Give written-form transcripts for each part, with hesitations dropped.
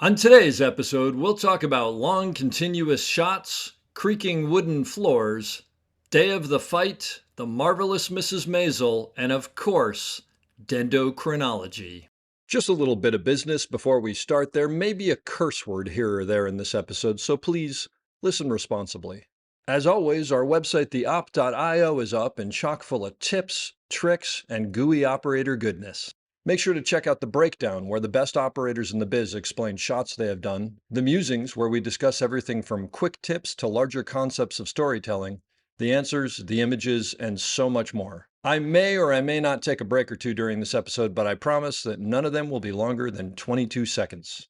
On today's episode, we'll talk about long continuous shots, creaking wooden floors, day of the fight, the marvelous Mrs. Maisel, and of course, dendrochronology. Just a little bit of business before we start. There may be a curse word here or there in this episode, so please listen responsibly. As always, our website, theop.io, is up and chock full of tips, tricks, and gooey operator goodness. Make sure to check out the breakdown, where the best operators in the biz explain shots they have done, the musings, where we discuss everything from quick tips to larger concepts of storytelling, the answers, the images, and so much more. I may or I may not take a break or two during this episode, but I promise that none of them will be longer than 22 seconds.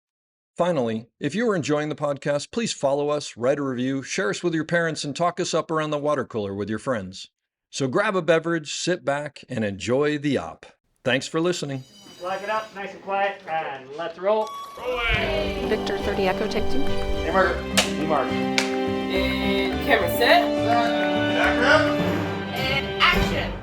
Finally, if you are enjoying the podcast, please follow us, write a review, share us with your parents, and talk us up around the water cooler with your friends. So grab a beverage, sit back, and enjoy the op. Thanks for listening. Lock it up, nice and quiet, and let's roll. Rolling. Victor 30 Echo, take 2. Hey, Margaret. Hey, Mark. And camera set. And action.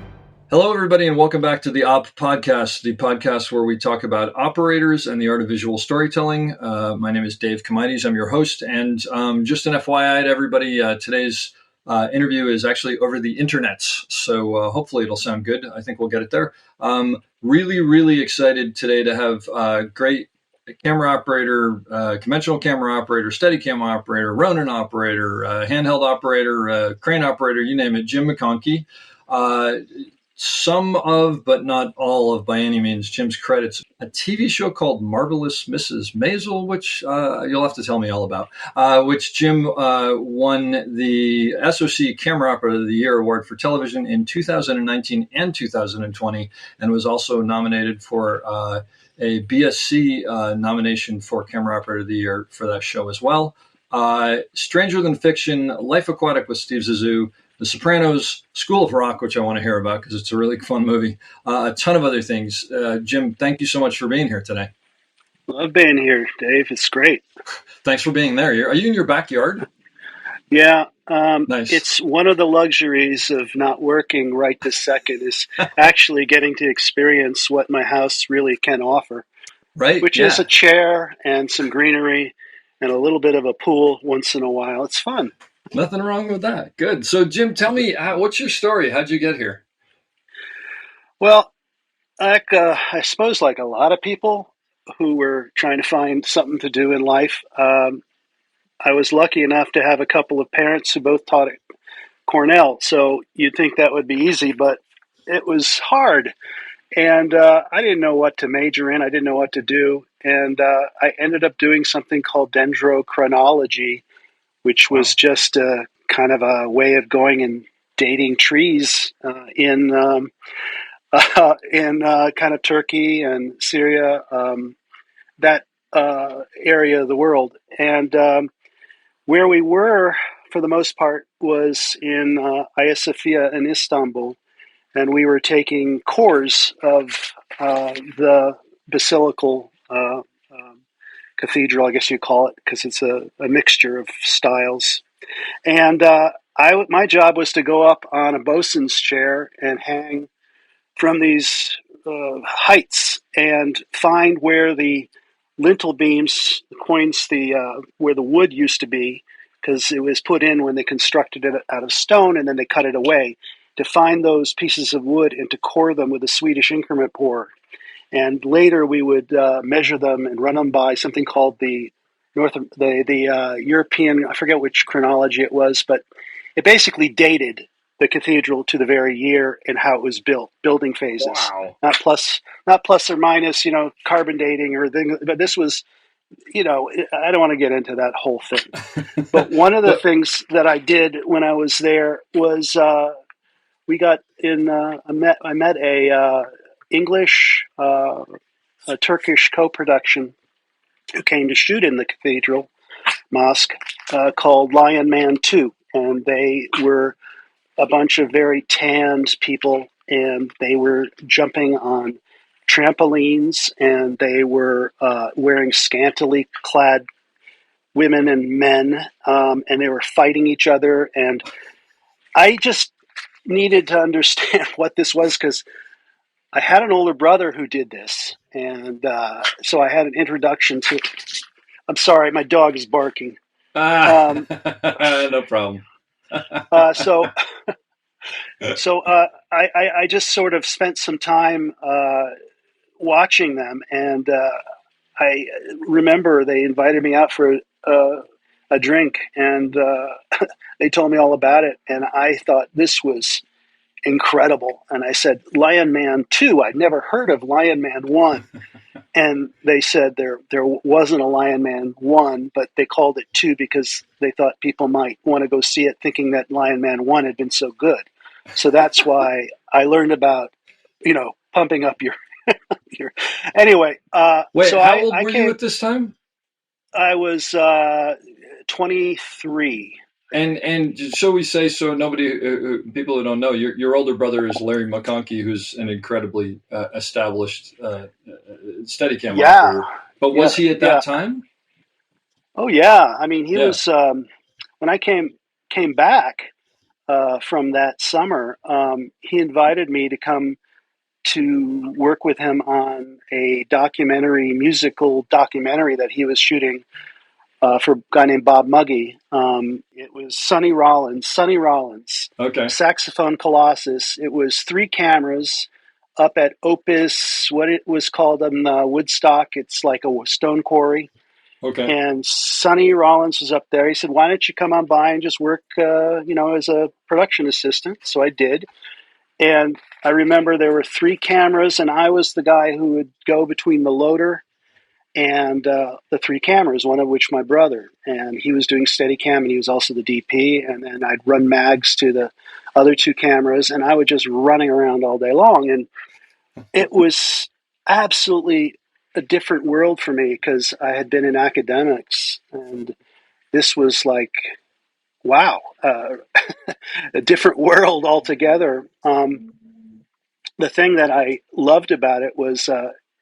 Hello, everybody, and welcome back to the Op Podcast, the podcast where we talk about operators and the art of visual storytelling. My name is Dave Comides. I'm your host, and just an FYI to everybody, today's interview is actually over the internets, so hopefully it'll sound good. I think we'll get it there. Really excited today to have great camera operator, conventional camera operator, Steadicam operator, Ronin operator, handheld operator, crane operator, you name it, Jim McConkey. Some of, but not all of, by any means, Jim's credits a TV show called Marvelous Mrs. Maisel, which you'll have to tell me all about, which Jim won the SOC Camera Operator of the Year award for television in 2019 and 2020, and was also nominated for a BSC nomination for Camera Operator of the Year for that show as well. Stranger Than Fiction, Life Aquatic with Steve Zissou, The Sopranos, School of Rock, which I want to hear about because it's a really fun movie, a ton of other things. Jim, thank you so much for being here today. Love being here, Dave. It's great. Thanks for being there. Are you in your backyard? Yeah. Nice. It's one of the luxuries of not working right this second is actually getting to experience what my house really can offer. Right. Which is a chair and some greenery and a little bit of a pool once in a while. It's fun. Nothing wrong with that. Good. So, Jim, tell me, what's your story? How'd you get here? Well, I suppose like a lot of people who were trying to find something to do in life, I was lucky enough to have a couple of parents who both taught at Cornell. So you'd think that would be easy, but it was hard. And I didn't know what to major in. I didn't know what to do. And I ended up doing something called dendrochronology, which was just kind of a way of going and dating trees in kind of Turkey and Syria, that area of the world. And where we were, for the most part, was in Hagia Sophia in Istanbul. And we were taking cores of the basilical cathedral, I guess you call it, because it's a mixture of styles. And my job was to go up on a bosun's chair and hang from these heights and find where the lintel beams, where the wood used to be, because it was put in when they constructed it out of stone and then they cut it away, to find those pieces of wood and to core them with a Swedish increment bore. And later we would measure them and run them by something called the European, I forget which chronology it was, but it basically dated the cathedral to the very year and how it was built, building phases. Wow. Not plus or minus, carbon dating or thing, but this was, I don't want to get into that whole thing. But one of the things that I did when I was there was we got in. I met a English, a Turkish co-production who came to shoot in the cathedral mosque called Lion Man 2, and they were a bunch of very tanned people, and they were jumping on trampolines, and they were wearing scantily clad women and men, and they were fighting each other, and I just needed to understand what this was because I had an older brother who did this, and so I had an introduction to I'm sorry, my dog is barking. Ah, Um, no problem. so I just sort of spent some time watching them, and I remember they invited me out for a drink, and they told me all about it, and I thought this was incredible. And I said, Lion Man 2, I'd never heard of Lion Man 1. And they said there wasn't a Lion Man 1, but they called it 2 because they thought people might want to go see it, thinking that Lion Man 1 had been so good. So that's why I learned about, pumping up your anyway. Wait, So how I, old I were you came, at this time? I was 23. And shall we say, so nobody, people who don't know, your older brother is Larry McConkey, who's an incredibly established Steadicam Yeah. operator. But Yeah. was he at that Yeah. time? Oh yeah. I mean, he Yeah. was, when I came back, from that summer, he invited me to come to work with him on a musical documentary that he was shooting for a guy named Bob Muggy. It was Sonny Rollins, Okay. saxophone colossus. It was 3 cameras up at Opus, what it was called in Woodstock. It's like a stone quarry. Okay. And Sonny Rollins was up there. He said, "Why don't you come on by and just work, as a production assistant?" So I did. And I remember there were 3 cameras, and I was the guy who would go between the loader and the 3 cameras, one of which my brother. And he was doing Steadicam, and he was also the DP. And then I'd run mags to the other 2 cameras, and I was just running around all day long. And it was absolutely a different world for me because I had been in academics, and this was like, wow, a different world altogether. The thing that I loved about it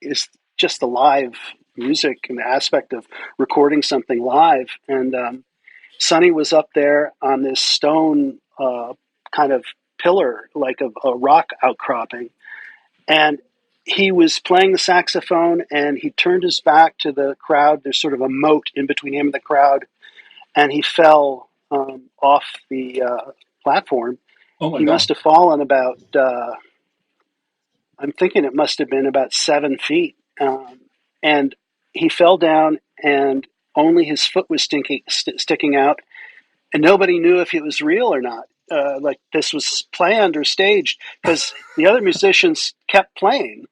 is just the live music and the aspect of recording something live. And Sonny was up there on this stone kind of pillar, like a rock outcropping, and he was playing the saxophone, and he turned his back to the crowd. There's sort of a moat in between him and the crowd, and he fell off the platform. Oh my He God. must have fallen about I'm thinking it must have been about 7 feet. And he fell down, and only his foot was sticking out, and nobody knew if it was real or not. Like this was planned or staged, because the other musicians kept playing.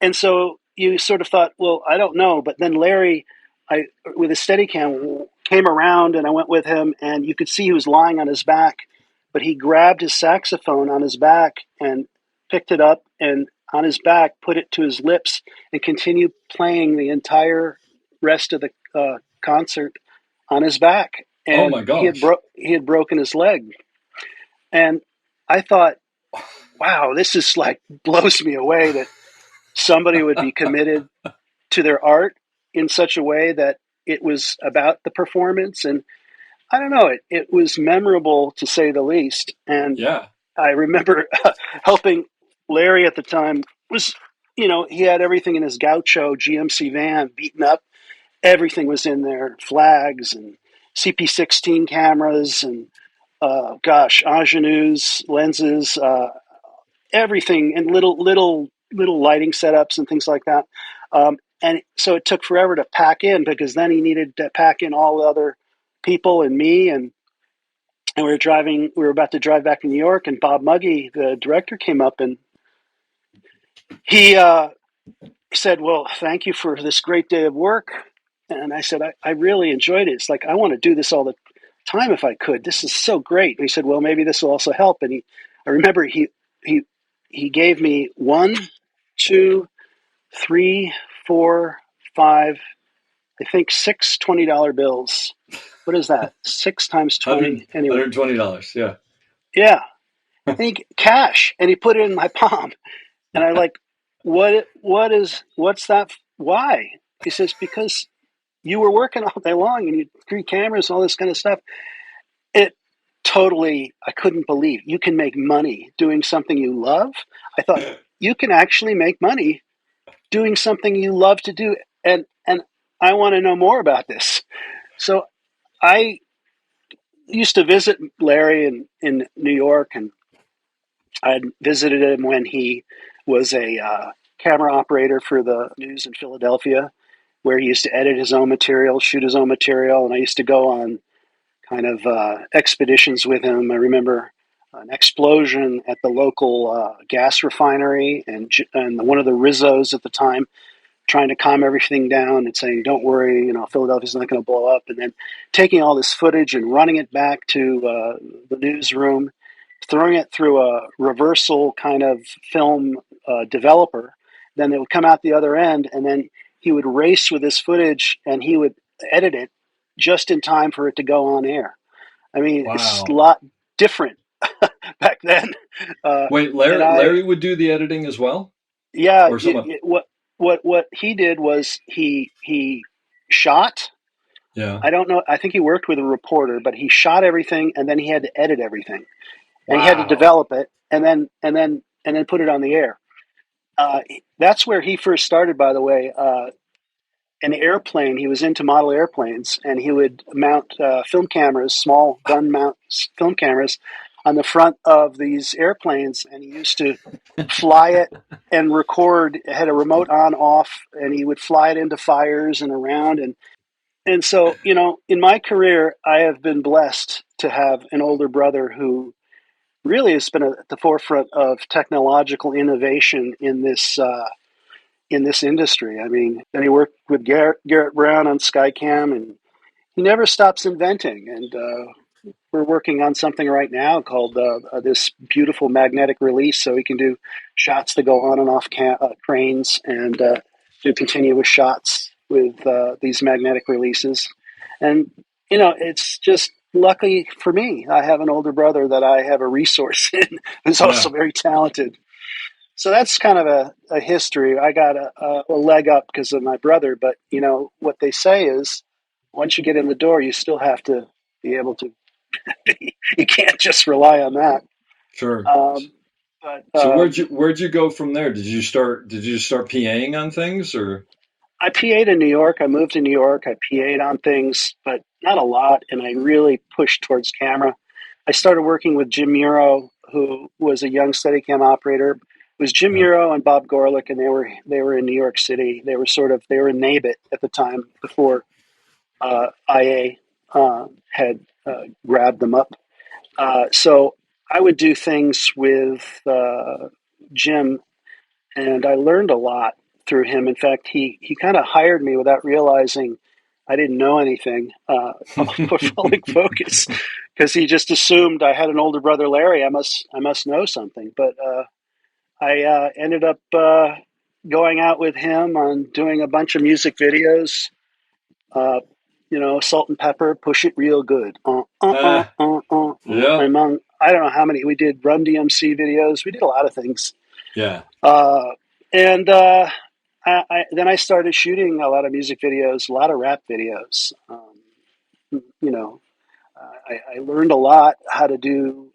And so you sort of thought, well, I don't know. But then Larry, with his Steadicam, came around, and I went with him, and you could see he was lying on his back, but he grabbed his saxophone on his back and picked it up, and on his back put it to his lips and continued playing the entire rest of the concert on his back. Oh And my gosh. he had broken his leg, and I thought, wow, this is like blows me away that somebody would be committed to their art in such a way that it was about the performance. And I don't know, it was memorable to say the least. And Yeah. I remember helping Larry at the time. Was, he had everything in his Gaucho GMC van beaten up. Everything was in there, flags and CP16 cameras and ingenues, lenses, everything, and little lighting setups and things like that. And so it took forever to pack in, because then he needed to pack in all the other people and me, and we were about to drive back to New York, and Bob Muggy, the director, came up, and he said, "Well, thank you for this great day of work." And I said, I really enjoyed it. It's like, I want to do this all the time if I could. This is so great. And he said, "Well, maybe this will also help." And I remember he he gave me 1, 2, 3, 4, 5, I think 6 $20 bills. What is that? 6 times 20. Anyway, $120. Yeah. yeah. And cash, and he put it in my palm. And I like, what's that? Why? He says, "Because you were working all day long, and you 3 cameras and all this kind of stuff." It totally, I couldn't believe you can make money doing something you love. I thought, you can actually make money doing something you love to do. And I want to know more about this. So I used to visit Larry in New York, and I had visited him when he was a camera operator for the news in Philadelphia, where he used to edit his own material, shoot his own material, and I used to go on kind of expeditions with him. I remember an explosion at the local gas refinery, and one of the Rizzos at the time trying to calm everything down and saying, "Don't worry, Philadelphia's not going to blow up," and then taking all this footage and running it back to the newsroom, throwing it through a reversal kind of film developer. Then it would come out the other end, and then he would race with this footage and he would edit it just in time for it to go on air. I mean, it's a Wow. lot different back then. Wait, And Larry would do the editing as well, yeah, or someone? what he did was he shot. Yeah. I don't know. I think he worked with a reporter, but he shot everything, and then he had to edit everything, and he had to Wow. develop it, and then put it on the air. That's where he first started, by the way. An airplane. He was into model airplanes, and he would mount film cameras, small gun mount film cameras, on the front of these airplanes, and he used to fly it and record. It had a remote on off, and he would fly it into fires and around. And so, in my career, I have been blessed to have an older brother who really has been at the forefront of technological innovation in this industry. I mean, and he worked with Garrett Brown on Skycam, and he never stops inventing. And we're working on something right now called this beautiful magnetic release, so we can do shots that go on and off trains, and do continuous shots with these magnetic releases. And it's just lucky for me. I have an older brother that I have a resource in, who's also Yeah. very talented. So that's kind of a history. I got a leg up because of my brother, but what they say is, once you get in the door, you still have to be able to. You can't just rely on that. Sure. But So where'd you go from there? Did you start PAing on things, or? I PA'd in New York. I moved to New York. I PA'd on things, but not a lot. And I really pushed towards camera. I started working with Jim Muro, who was a young Steadicam operator. It was Jim Yeah. Muro and Bob Gorlick, and they were in New York City. They were in NABIT at the time before IA had grabbed them up. So I would do things with Jim, and I learned a lot through him. In fact, he kind of hired me without realizing I didn't know anything for Fully Focus, because he just assumed I had an older brother, Larry. I must know something. But I ended up going out with him on doing a bunch of music videos. Uh, Salt and Pepper, Push It Real Good. Yeah. Among, I don't know how many. We did Run DMC videos. We did a lot of things. Yeah. Uh, and then I started shooting a lot of music videos, a lot of rap videos. You know, I learned a lot how to do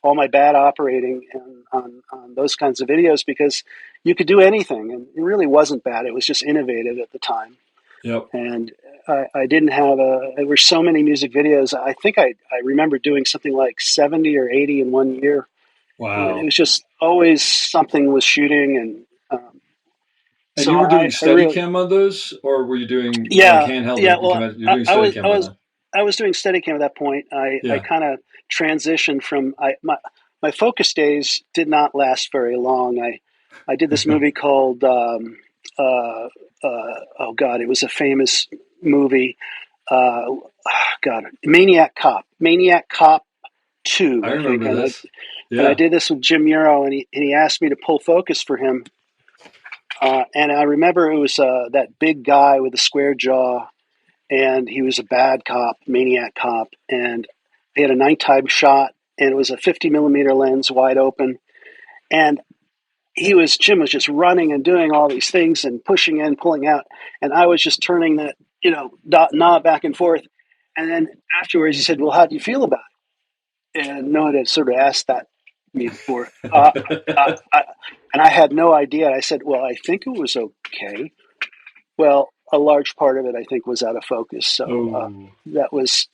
all my bad operating and on those kinds of videos, because you could do anything, and it really wasn't bad. It was just innovative at the time. Yep. And I didn't have there were so many music videos. I think I remember doing something like 70 or 80 in one year. It Wow. was just always something was shooting. And And you so were doing I really, Steadicam on those, or were you doing like yeah, handheld yeah. and Well, you're doing I was, I Steadicam on was, that? I was doing Steadicam at that point. I Yeah. kind of transitioned from my focus days did not last very long. I did this movie called oh God, it was a famous movie. God, Maniac Cop 2, I I think. remember And this. I Yeah. did this with Jim Muro, and he asked me to pull focus for him. And I remember it was that big guy with the square jaw, and he was a bad cop, Maniac Cop, and he had a nighttime shot, and it was a 50 millimeter lens, wide open, and Jim was just running and doing all these things and pushing in, pulling out, and I was just turning that knob back and forth. And then afterwards, he said, "Well, how do you feel about it?" And no one had sort of asked that me before, I, and I had no idea. I said, "Well, I think it was okay." Well, a large part of it, I think, was out of focus. So Oh, that was.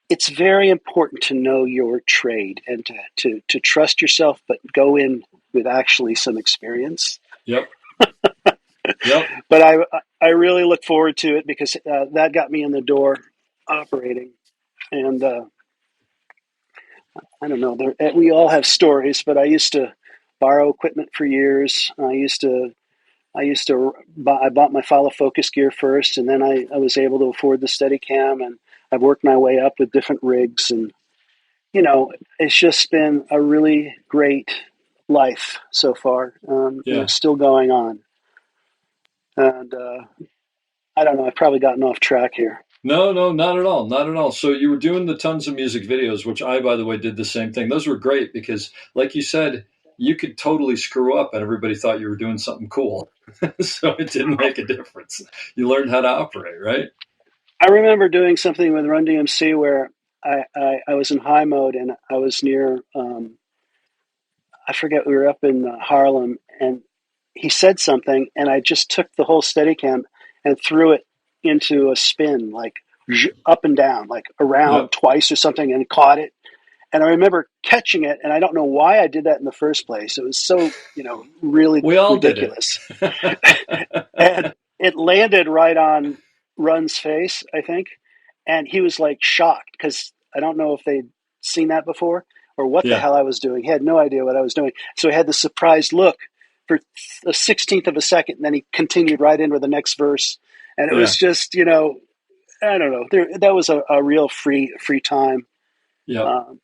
It's very important to know your trade and to trust yourself, but go in with actually some experience. yep, yep. But I really look forward to it because that got me in the door operating, and I don't know. We all have stories, but I used to borrow equipment for years. I bought my follow focus gear first, and then I was able to afford the Steadicam, and I've worked my way up with different rigs, and it's just been a really great life so far. Yeah. Still going on, and I don't know. I've probably gotten off track here. No, no, not at all. Not at all. So you were doing the tons of music videos, which I, by the way, did the same thing. Those were great because, like you said, you could totally screw up and everybody thought you were doing something cool. So it didn't make a difference. You learned how to operate, right? I remember doing something with Run DMC where I was in high mode and I was near, I forget, we were up in Harlem, and he said something, and I just took the whole Steadicam and threw it into a spin, like up and down, like around Yep. twice or something, and caught it. And I remember catching it, and I don't know why I did that in the first place. It was so, really We all did ridiculous. it. And it landed right on Run's face, I think. And he was like shocked because I don't know if they'd seen that before or what the Yeah, hell I was doing. He had no idea what I was doing. So he had the surprised look for a 16th of a second. And then he continued right into the next verse. And it yeah, was just, I don't know. That was a real free time. yep, Um,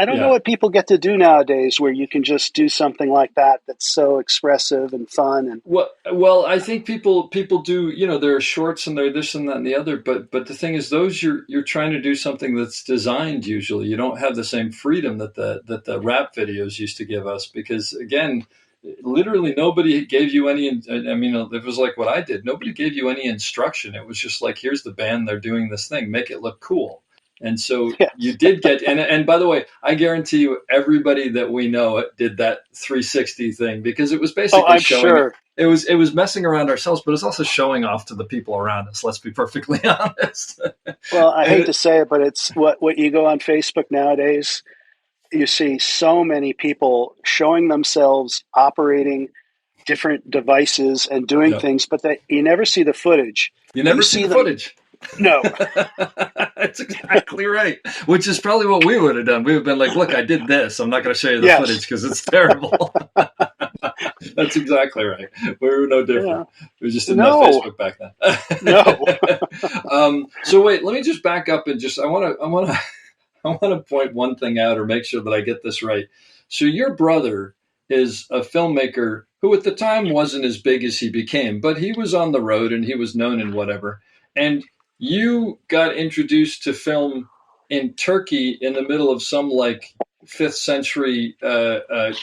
I don't know yeah. what people get to do nowadays where you can just do something like that that's so expressive and fun. And Well, I think people do. There are shorts and there are this and that and the other. But the thing is, those you're trying to do something that's designed. Usually, you don't have the same freedom that the rap videos used to give us because again, literally nobody gave you any. I mean, it was like what I did. Nobody gave you any instruction. It was just like, here's the band. They're doing this thing. Make it look cool. And so you yes. did get, and by the way, I guarantee you, everybody that we know did that 360 thing because it was Oh, basically I'm showing. sure. It was messing around ourselves, but it's also showing off to the people around us. Let's be perfectly honest. Well, I hate And to say it, but it's what you go on Facebook nowadays, you see so many people showing themselves operating different devices and doing yeah, things, but you never see the footage. you You never see see the them. footage. No. That's exactly right. Which is probably what we would have done. We would have been like, "Look, I did this. I'm not going to show you the footage Yes. because it's terrible." That's exactly right. We were no different. Yeah. We just didn't have No. Facebook back then. No. So wait, let me just back up and just I want to point one thing out or make sure that I get this right. So your brother is a filmmaker who at the time wasn't as big as he became, but he was on the road and he was known and whatever. And you got introduced to film in Turkey in the middle of some like fifth century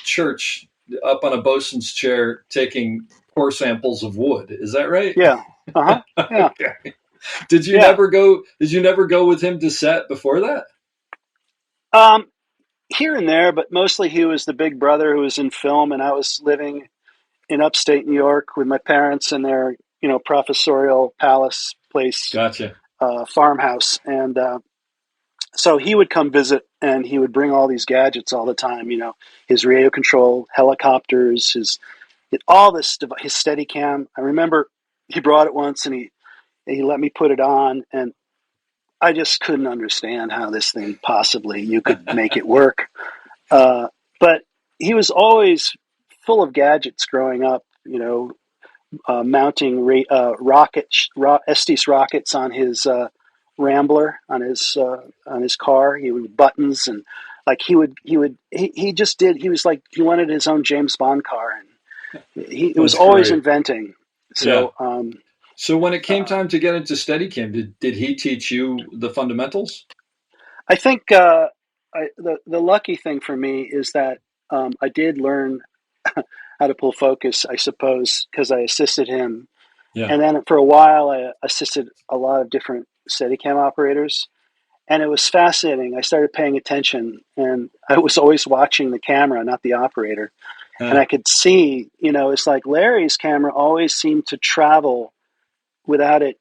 church up on a bosun's chair taking core samples of wood. Is that right? Yeah. Uh-huh. Yeah. Okay. Did you Yeah. never go? Did you never go with him to set before that? Um, Here and there, but mostly he was the big brother who was in film, and I was living in upstate New York with my parents in their, professorial palace place, Gotcha. farmhouse. And so he would come visit and he would bring all these gadgets all the time, his radio control, helicopters, all this stuff, his Steadicam. I remember he brought it once and he let me put it on, and I just couldn't understand how this thing possibly you could make it work. But he was always full of gadgets growing up, mounting Estes rockets on his Rambler on his car. He would buttons, and like he just did. He was like he wanted his own James Bond car, and it was That's always great. inventing. Yeah. So So when it came time to get into Steadicam, did he teach you the fundamentals? I think the lucky thing for me is that I did learn how to pull focus, I suppose, because I assisted him. Yeah. And then for a while, I assisted a lot of different Steadicam operators. And it was fascinating. I started paying attention, and I was always watching the camera, not the operator. And Huh. I could see, it's like Larry's camera always seemed to travel without it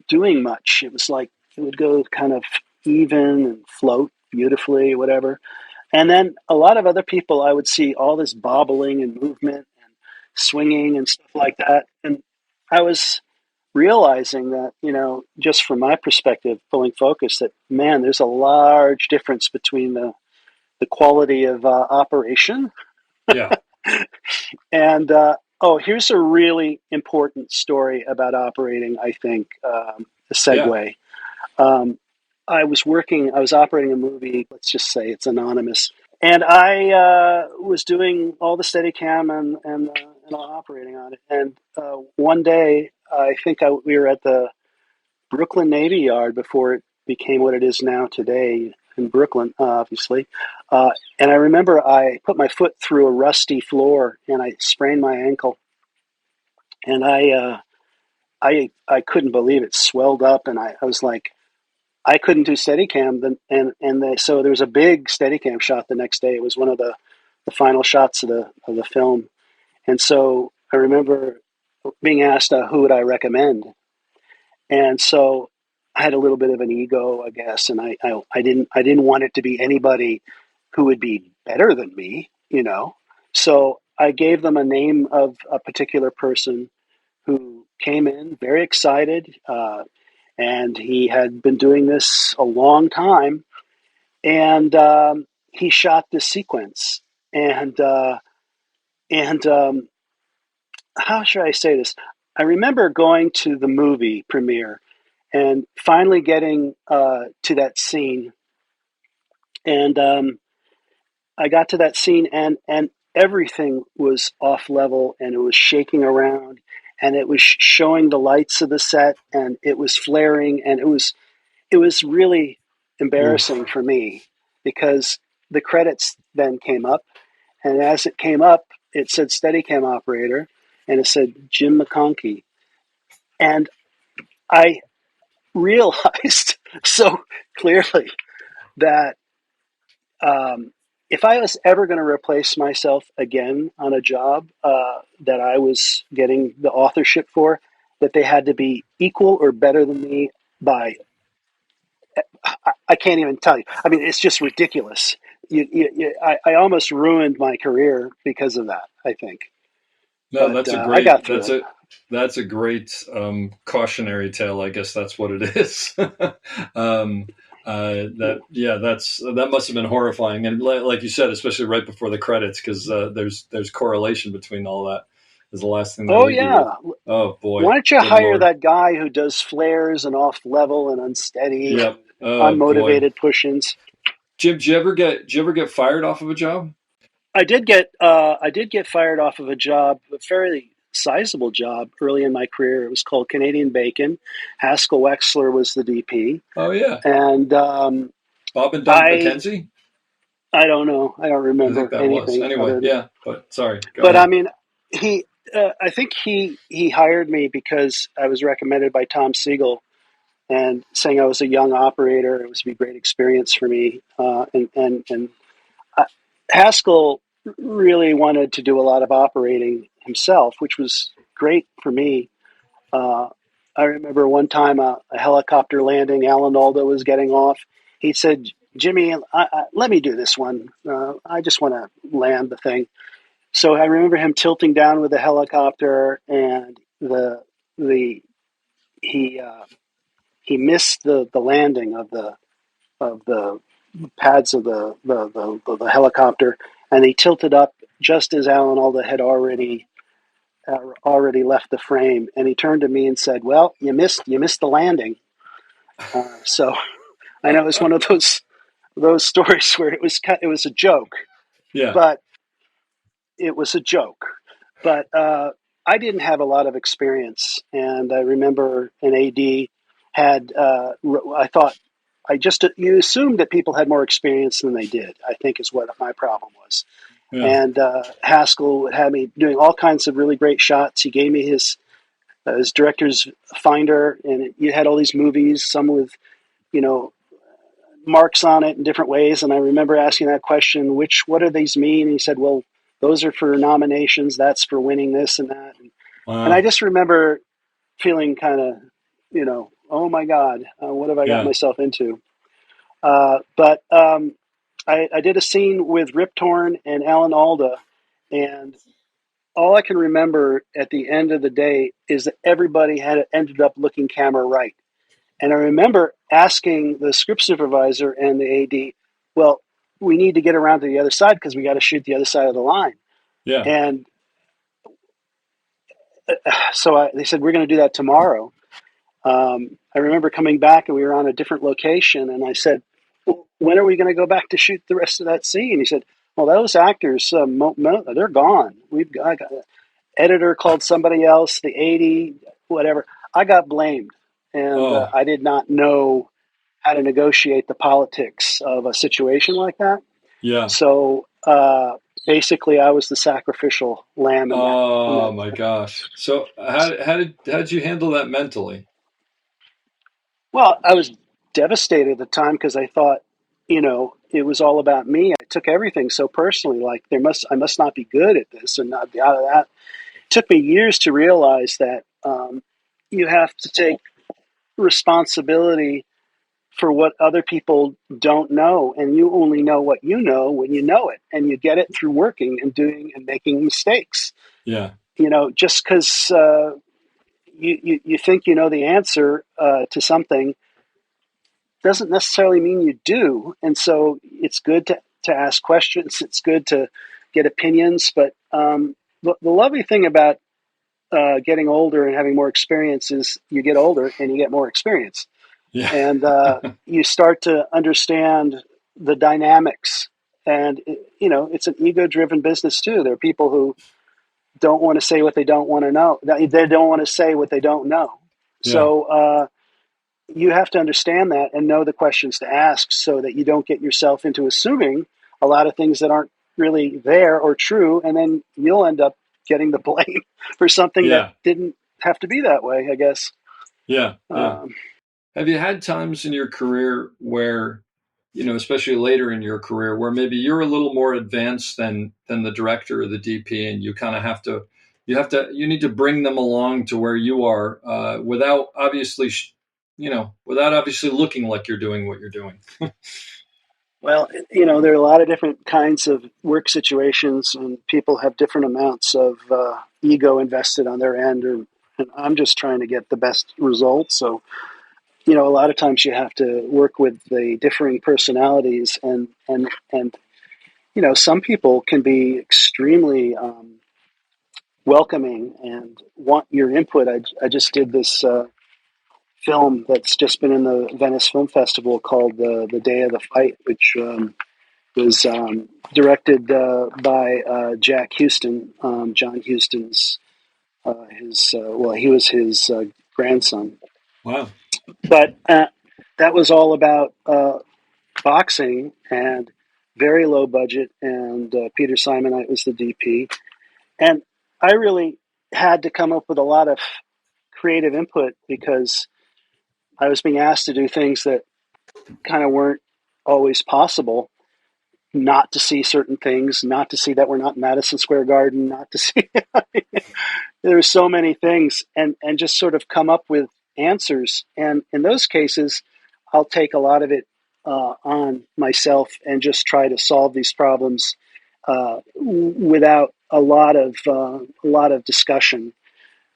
doing much. It was like it would go kind of even and float beautifully, whatever. And then a lot of other people, I would see all this bobbling and movement and swinging and stuff like that. And I was realizing that, just from my perspective, pulling focus, that man, there's a large difference between the quality of operation Yeah. and here's a really important story about operating. I think a Yeah. segue. I was operating a movie. Let's just say it's anonymous, and I was doing all the Steadicam and operating on it. And one day, I think we were at the Brooklyn Navy Yard before it became what it is now today in Brooklyn, obviously. And I remember I put my foot through a rusty floor and I sprained my ankle. And I couldn't believe it swelled up, and I was like, I couldn't do Steadicam. So there was a big Steadicam shot the next day. It was one of the final shots of the film. And so I remember being asked who would I recommend. And so I had a little bit of an ego, I guess, and I didn't want it to be anybody who would be better than me, So I gave them a name of a particular person who came in very excited, and he had been doing this a long time, and he shot this sequence, and how should I say this? I remember going to the movie premiere and finally getting to that scene, and I got to that scene, and everything was off level, and it was shaking around, and it was showing the lights of the set, and it was flaring, and it was really embarrassing Oof. for me because the credits then came up, and as it came up, it said Steadicam operator, and it said Jim McConkey, and I realized so clearly that if I was ever going to replace myself again on a job that I was getting the authorship for, that they had to be equal or better than me by, I can't even tell you. I mean, it's just ridiculous. I almost ruined my career because of that, I think. No, But I got through it. that's a great cautionary tale. I guess that's what it is. That must have been horrifying, and like you said, especially right before the credits, because there's correlation between all that. Is the last thing they Oh, leave you with. yeah. Oh boy, Why don't you good hire lord. that guy who does flares and off level and unsteady Yep. and Oh boy, unmotivated push-ins? Jim, did you ever get fired off of a job? I did get fired off of a job, a fairly sizable job early in my career. It was called Canadian Bacon. Haskell Wexler was the DP, Oh yeah, and Bob and Doug I McKenzie. I don't know. I don't I think remember that was anything anyway. other than. Yeah, but sorry. Go But I ahead. mean, he. I think he hired me because I was recommended by Tom Siegel and saying I was a young operator. It was be a great experience for me. And uh, Haskell really wanted to do a lot of operating himself, which was great for me. Uh, I remember one time a helicopter landing. Alan Alda was getting off. He said, "Jimmy, let me do this one. I just want to land the thing." So I remember him tilting down with the helicopter, and the he missed the landing of the pads of the helicopter, and he tilted up just as Alan Alda had already left the frame, and he turned to me and said, "Well, you missed the landing." So I know it was one of those stories where it was a joke, Yeah. but it was a joke. But I didn't have a lot of experience, and I remember an AD had. I thought you assumed that people had more experience than they did. I think is what my problem was. Yeah. And Haskell had me doing all kinds of really great shots. He gave me his director's finder, and you had all these movies, some with you know marks on it in different ways. And I remember asking that question, what do these mean? And he said, well, those are for nominations. That's for winning this and that. And I Wow. just remember feeling kind of, oh my God, what have I got Yeah. myself into? But I did a scene with Rip Torn and Alan Alda, and all I can remember at the end of the day is that everybody had ended up looking camera right. And I remember asking the script supervisor and the AD, well, we need to get around to the other side because we got to shoot the other side of the line. Yeah. And so they said, we're going to do that tomorrow. I remember coming back and we were on a different location. And I said, well, when are we going to go back to shoot the rest of that scene? He said, well, those actors, they're gone. We've got editor called somebody else, the 80, whatever. I got blamed. And Oh, I did not know how to negotiate the politics of a situation like that. yeah. So basically, I was the sacrificial lamb in that. Oh my gosh. So how did you handle that mentally? Well, I was devastated at the time because I thought, it was all about me. I took everything so personally. Like I must not be good at this and not be out of that. It took me years to realize that you have to take responsibility for what other people don't know, and you only know what you know when you know it, and you get it through working and doing and making mistakes. Yeah. Just because you think you know the answer to something doesn't necessarily mean you do, and so it's good to ask questions. It's good to get opinions, but the lovely thing about getting older and having more experience is you get older and you get more experience. Yeah. And you start to understand the dynamics. And it's an ego-driven business too. There are people who don't want to say what they don't want to know. They don't want to say what they don't know. Yeah. So you have to understand that and know the questions to ask so that you don't get yourself into assuming a lot of things that aren't really there or true, and then you'll end up getting the blame for something that Yeah. didn't have to be that way, I guess. Yeah. Yeah. Um, Have you had times in your career where, especially later in your career, where maybe you're a little more advanced than the director or the DP, and you kind of you need to bring them along to where you are without obviously, without obviously looking like you're doing what you're doing. Well, there are a lot of different kinds of work situations, and people have different amounts of ego invested on their end, and I'm just trying to get the best results. So, a lot of times you have to work with the differing personalities, and some people can be extremely welcoming and want your input. I just did this film that's just been in the Venice Film Festival called The Day of the Fight, which was directed by Jack Houston, John Houston's he was his grandson. Wow. But that was all about boxing and very low budget, and Peter Simonite was the DP. And I really had to come up with a lot of creative input because I was being asked to do things that kind of weren't always possible. Not to see certain things, not to see that we're not in Madison Square Garden, not to see. There's so many things, and just sort of come up with answers. And in those cases, I'll take a lot of it on myself and just try to solve these problems without a lot of discussion.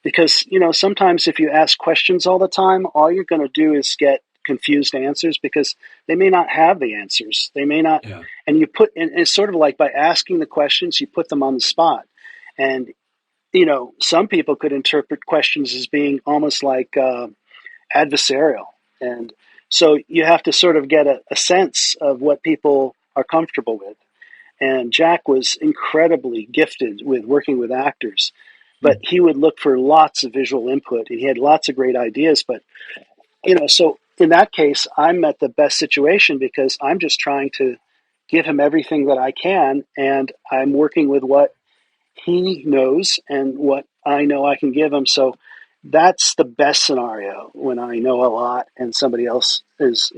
Because sometimes if you ask questions all the time, all you're going to do is get confused answers because they may not have the answers. They may not, Yeah. and and it's sort of like by asking the questions, you put them on the spot. And some people could interpret questions as being almost like adversarial. And so you have to sort of get a sense of what people are comfortable with. And Jack was incredibly gifted with working with actors, but he would look for lots of visual input and he had lots of great ideas. But, so in that case, I'm at the best situation because I'm just trying to give him everything that I can. And I'm working with what he knows and what I know I can give him. So that's the best scenario when I know a lot and somebody else is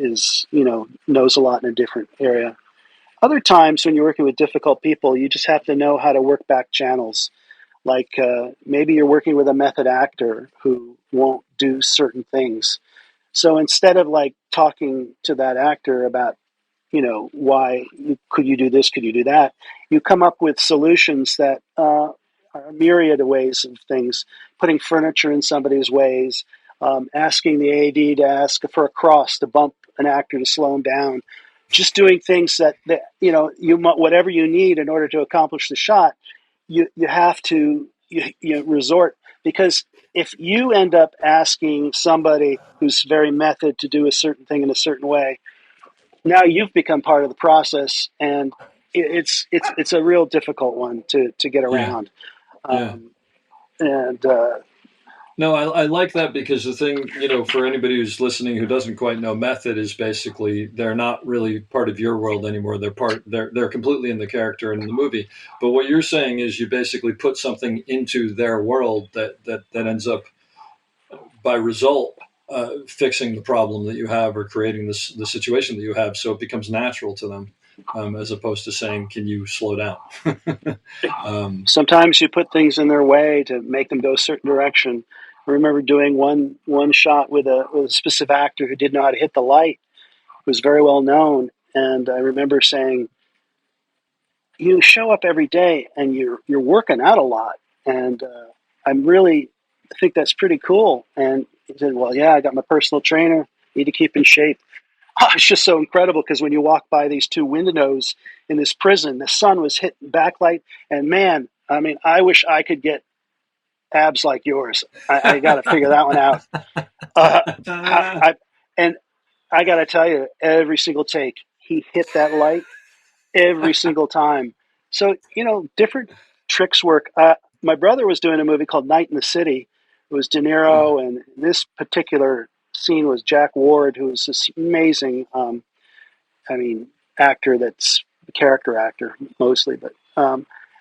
knows a lot in a different area. Other times when you're working with difficult people, you just have to know how to work back channels. Like maybe you're working with a method actor who won't do certain things. So instead of like talking to that actor about, why could you do this, could you do that, you come up with solutions that are a myriad of ways of things, putting furniture in somebody's ways, asking the AD to ask for a cross to bump an actor to slow him down, just doing things that whatever you need in order to accomplish the shot, you have to resort, because if you end up asking somebody who's very method to do a certain thing in a certain way, now you've become part of the process, and it's a real difficult one to get Yeah. around. Yeah. And No, I like that, because the thing, for anybody who's listening who doesn't quite know, method is basically they're not really part of your world anymore. They're completely in the character and in the movie. But what you're saying is you basically put something into their world that ends up, by result, fixing the problem that you have, or creating the situation that you have, so it becomes natural to them, as opposed to saying, "Can you slow down?" sometimes you put things in their way to make them go a certain direction. I remember doing one shot with a specific actor who didn't know how to hit the light, who was very well known, and I remember saying, "You show up every day and you're working out a lot, and I'm really I think that's pretty cool." And he said, "Well, yeah, I got my personal trainer. Need to keep in shape." Oh, it's just so incredible, because when you walk by these two windows in this prison, the sun was hitting backlight, and man, I mean, I wish I could get abs like yours. I got to figure that one out. Uh, and I got to tell you, every single take, he hit that light every single time. So, different tricks work. My brother was doing a movie called Night in the City. It was De Niro, and this particular scene was Jack Ward, who was this amazing, actor that's a character actor mostly. But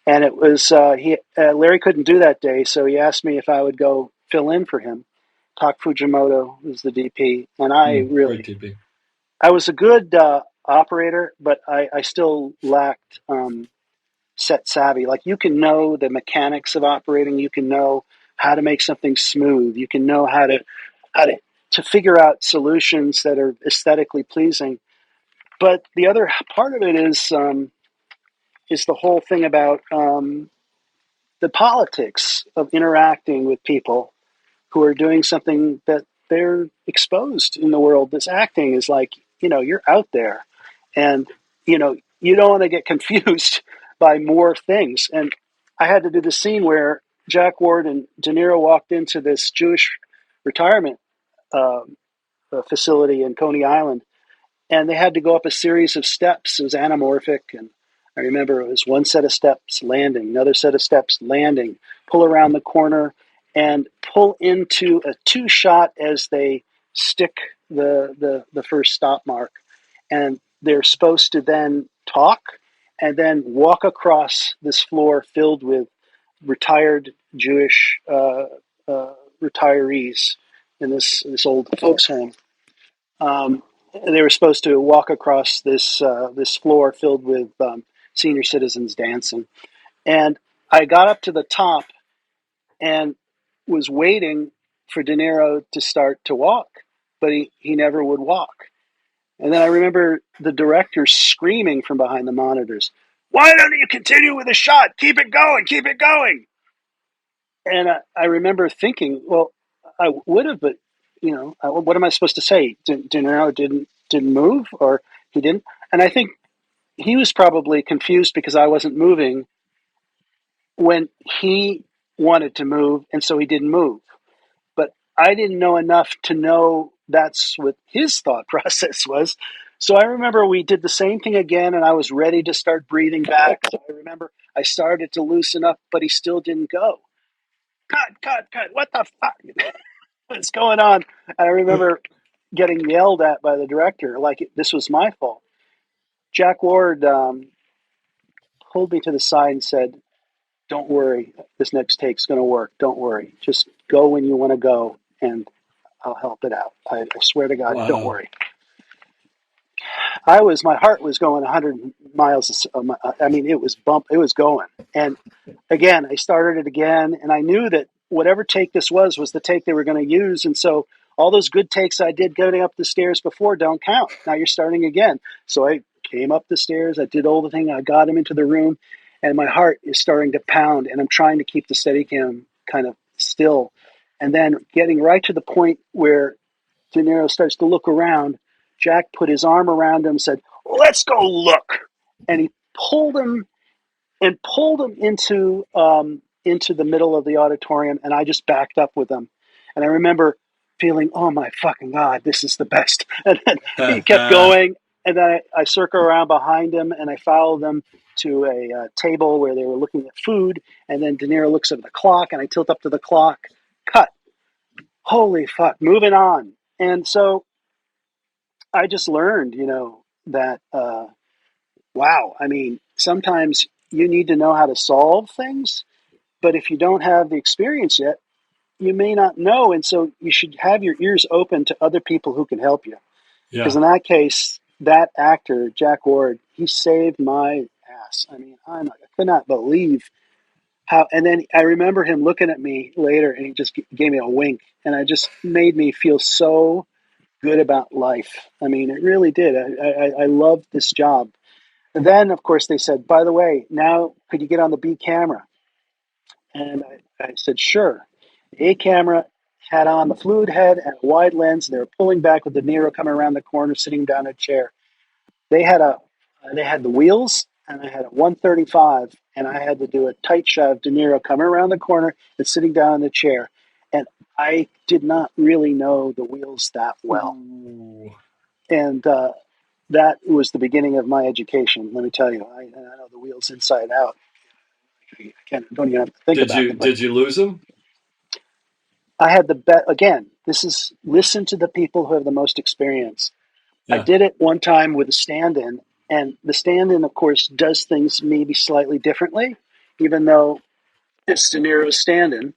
and it was Larry couldn't do that day, so he asked me if I would go fill in for him. Tak Fujimoto was the DP, and Great TV. I was a good operator, but I still lacked set savvy. Like, you can know the mechanics of operating, you can know how to make something smooth, you can know how to figure out solutions that are aesthetically pleasing. But the other part of it is the whole thing about the politics of interacting with people who are doing something that they're exposed in the world. This acting is like, you're out there, and, you don't want to get confused by more things. And I had to do the scene where Jack Ward and De Niro walked into this Jewish retirement uh, facility in Coney Island, and they had to go up a series of steps. It was anamorphic, and I remember it was one set of steps, landing, another set of steps, landing, pull around the corner, and pull into a two shot as they stick the first stop mark. And they're supposed to then talk and then walk across this floor filled with retired Jewish retirees in this old folks home. They were supposed to walk across this floor filled with senior citizens dancing, and I got up to the top and was waiting for De Niro to start to walk, but he never would walk. And then I remember the director screaming from behind the monitors, "Why don't you continue with the shot? Keep it going, keep it going!" And I remember thinking, well, I would have, but what am I supposed to say? De Niro didn't move, or he didn't? And I think he was probably confused because I wasn't moving when he wanted to move, and so he didn't move. But I didn't know enough to know that's what his thought process was. So I remember we did the same thing again, and I was ready to start breathing back. So I remember I started to loosen up, but he still didn't go. Cut. What the fuck? What's going on? And I remember getting yelled at by the director like this was my fault. Jack Ward pulled me to the side and said, "Don't worry, this next take's going to work. Don't worry. Just go when you want to go, and I'll help it out. I swear to God, don't Wow. worry." my heart was going 100 miles. I mean, it was going. And again, I started it again, and I knew that whatever take this was the take they were going to use. And so all those good takes I did going up the stairs before don't count. Now you're starting again. So I came up the stairs. I did all the thing. I got him into the room, and my heart is starting to pound, and I'm trying to keep the Steadicam kind of still. And then getting right to the point where De Niro starts to look around, Jack put his arm around him and said, "Let's go look." And he pulled him into the middle of the auditorium, and I just backed up with him. And I remember feeling, oh my fucking God, this is the best. And then he kept going, and then I circle around behind him, and I followed them to a table where they were looking at food. And then De Niro looks at the clock, and I tilt up to the clock. Cut. Holy fuck, moving on. And so I just learned, that, wow, I mean, sometimes you need to know how to solve things, but if you don't have the experience yet, you may not know. And so you should have your ears open to other people who can help you. Because Yeah. in that case, that actor, Jack Ward, he saved my ass. I mean, I could not believe how. And then I remember him looking at me later, and he just gave me a wink, and it just made me feel so good about life. I mean, it really did. I loved this job. And then, of course, they said, by the way, now could you get on the B camera? And I said, sure. The A camera had on the fluid head and a wide lens. They were pulling back with De Niro coming around the corner, sitting down in a chair. They had the wheels, and I had a 135, and I had to do a tight shot of De Niro coming around the corner and sitting down in the chair. And I did not really know the wheels that well. Ooh. And that was the beginning of my education. Let me tell you, I know the wheels inside out. Don't even have to think about them. Did you lose them? I had the bet again. This is listen to the people who have the most experience. Yeah. I did it one time with a stand-in, and the stand-in, of course, does things maybe slightly differently, even though it's De Niro's stand-in.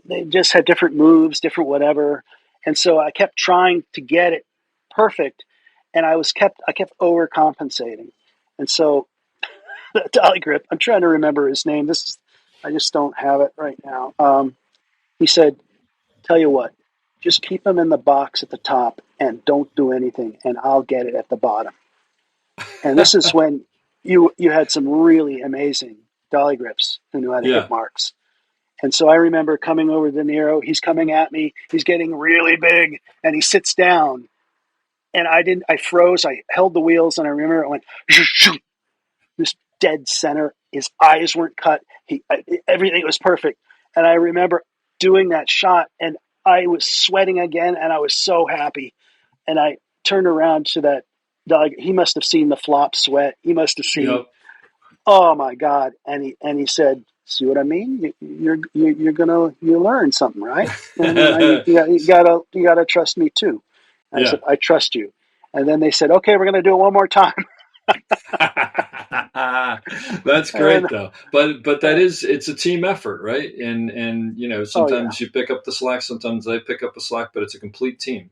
They just had different moves, different whatever, and so I kept trying to get it perfect, and I kept overcompensating, and so the dolly grip. I'm trying to remember his name. I just don't have it right now. He said, "Tell you what, just keep them in the box at the top and don't do anything, and I'll get it at the bottom." And this is when you had some really amazing dolly grips who knew how to hit marks. And so I remember coming over to De Niro. He's coming at me. He's getting really big, and he sits down. And I froze. I held the wheels, and I remember it went, this dead center. His eyes weren't cut. Everything was perfect. And I remember doing that shot, and I was sweating again, and I was so happy. And I turned around to that dog. He must have seen the flop sweat. He must have seen. Yep. Oh my God! And he said, "See what I mean? You learn something, right? And you gotta trust me too." And I said, "I trust you." And then they said, "Okay, we're gonna do it one more time." That's great though. But it's a team effort, right? And sometimes you pick up the slack, sometimes they pick up the slack, but it's a complete team.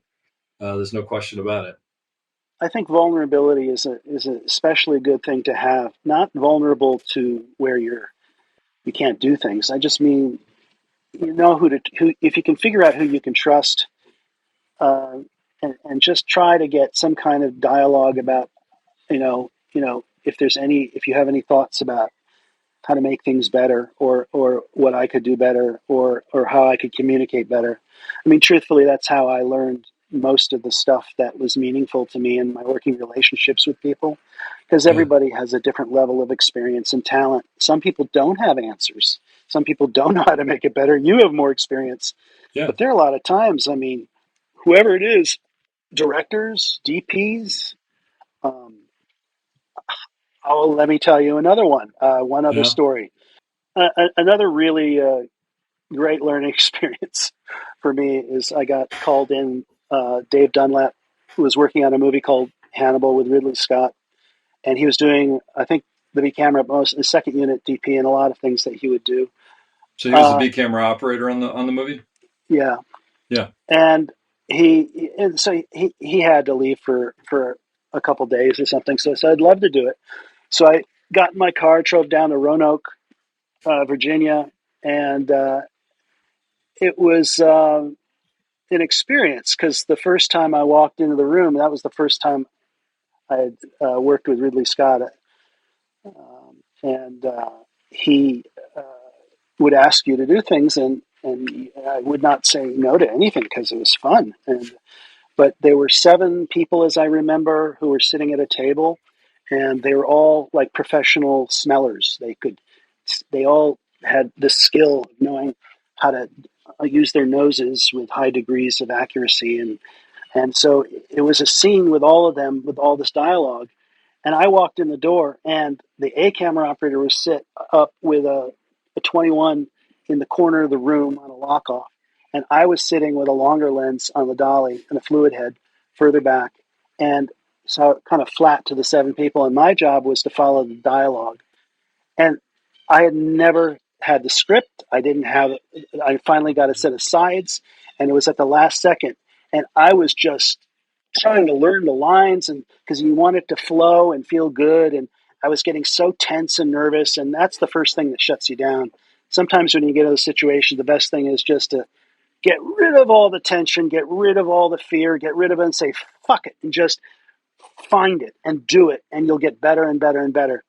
There's no question about it. I think vulnerability is an especially good thing to have. Not vulnerable to where you can't do things. I just mean who if you can figure out who you can trust, and just try to get some kind of dialogue about if you have any thoughts about how to make things better, or what I could do better, or how I could communicate better. I mean, truthfully, that's how I learned most of the stuff that was meaningful to me in my working relationships with people, because everybody has a different level of experience and talent. Some people don't have answers. Some people don't know how to make it better. You have more experience. Yeah. But there are a lot of times, I mean, whoever it is, directors, DPs, let me tell you another one. One other story. Another really great learning experience for me is I got called in. Dave Dunlap, who was working on a movie called Hannibal with Ridley Scott, and he was doing, I think, the B camera, most the second unit DP, and a lot of things that he would do. So he was the B camera operator on the movie. Yeah. Yeah. And he had to leave for a couple days or something. So I said I'd love to do it. So I got in my car, drove down to Roanoke, Virginia, and it was an experience because the first time I walked into the room, that was the first time I had worked with Ridley Scott, and he would ask you to do things, and I would not say no to anything because it was fun. But there were 7 people, as I remember, who were sitting at a table, and they were all like professional smellers. They all had the skill of knowing how to use their noses with high degrees of accuracy, and so it was a scene with all of them with all this dialogue. And I walked in the door, and the A camera operator was sit up with a 21 in the corner of the room on a lock off. And I was sitting with a longer lens on the dolly and a fluid head further back. And so kind of flat to the 7 people. And my job was to follow the dialogue. And I had never had the script. I finally got a set of sides, and it was at the last second. And I was just trying to learn the lines, and because you want it to flow and feel good. And I was getting so tense and nervous. And that's the first thing that shuts you down. Sometimes when you get in those situations, the best thing is just to get rid of all the tension, get rid of all the fear, get rid of it and say, fuck it, and just find it and do it. And you'll get better and better and better.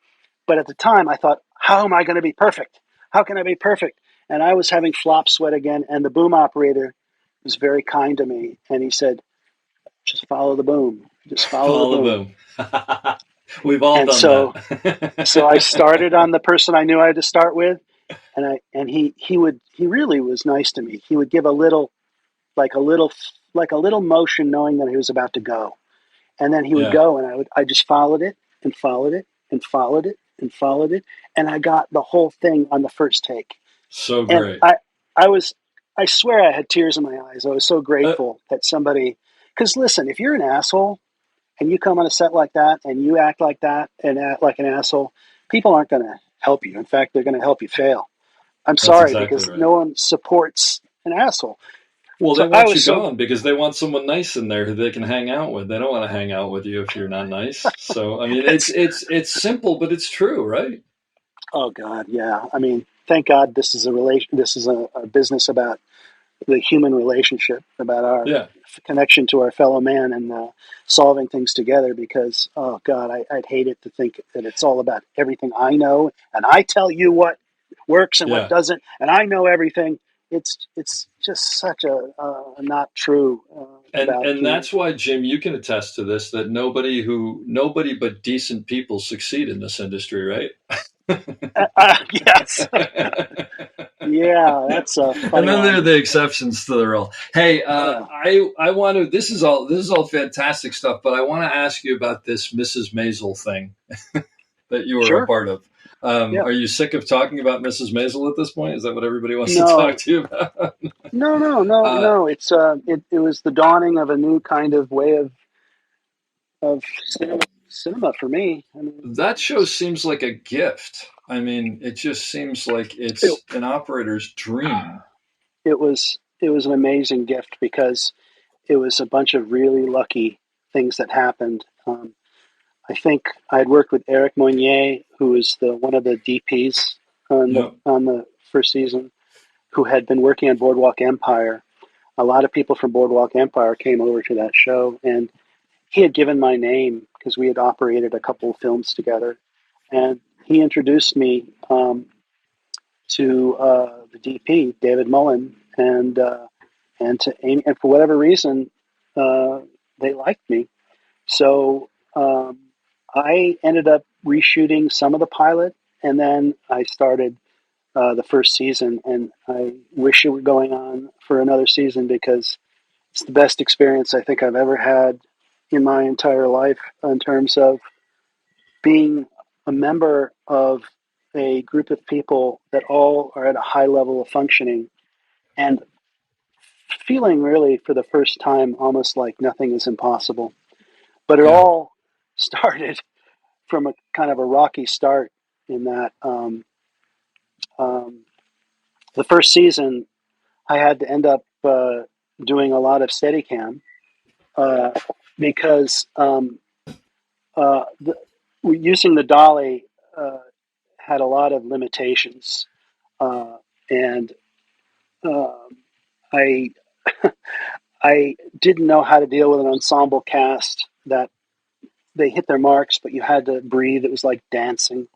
But at the time, I thought, how am I going to be perfect? How can I be perfect? And I was having flop sweat again. And the boom operator was very kind to me. And he said, just follow the boom. Just follow the boom. We've all And done so, that. so I started on the person I knew I had to start with. And he really was nice to me. He would give a little motion knowing that he was about to go. And then he would Yeah, go, and I just followed it and followed it and followed it and followed it. And I got the whole thing on the first take. so And great. I swear I had tears in my eyes. I was so Uh, grateful that somebody, because listen, if you're an asshole and you come on a set like that and you act like that and act like an asshole, people aren't going to help you. In fact, they're going to help you fail. I'm that's sorry, exactly because right. no one supports an asshole. Well, they So I want you was so, gone because they want someone nice in there who they can hang out with. They don't want to hang out with you if you're not nice. So, I mean, it's it's, it's it's simple, but it's true, right? oh God, yeah. I mean, thank God this is this is a business about the human relationship, about our Yeah, connection to our fellow man, and solving things together. Because oh God, I'd hate it to think that it's all about everything I know and I tell you what works and what yeah. doesn't, and I know everything. It's just such a not true about And that's why, Jim, you can attest to this that nobody but decent people succeed in this industry, right? yes, yeah, that's a And funny then there are one. the exceptions to the rule. Hey, Yeah, I want to. This is all fantastic stuff, but I want to ask you about this Mrs. Maisel thing that you were a sure. part of. Yeah, Are you sick of talking about Mrs. Maisel at this point? Is that what everybody wants to talk no, to you about? uh, no. It was the dawning of a new kind of way of cinema for me. I mean, that show seems like a gift. I mean, it just seems like it, it's an operator's dream. it was an amazing gift because it was a bunch of really lucky things that happened. I think I had worked with Eric Monnier, who was the one of the DPs Yep. on the first season, who had been working on Boardwalk Empire. A lot of people from Boardwalk Empire came over to that show, and he had given my name because we had operated a couple of films together, and he introduced me to the DP, David Mullen, and to Amy, and for whatever reason, uh, they liked me. So I ended up reshooting some of the pilot, and then I started the first season, and I wish it were going on for another season because it's the best experience I think I've ever had in my entire life in terms of being a member of a group of people that all are at a high level of functioning and feeling really for the first time almost like nothing is impossible. But it Yeah. all started from a kind of a rocky start in that um, the first season I had to end up doing a lot of Steadicam because using the dolly had a lot of limitations, and I I didn't know how to deal with an ensemble cast that they hit their marks, but you had to breathe. It was like dancing.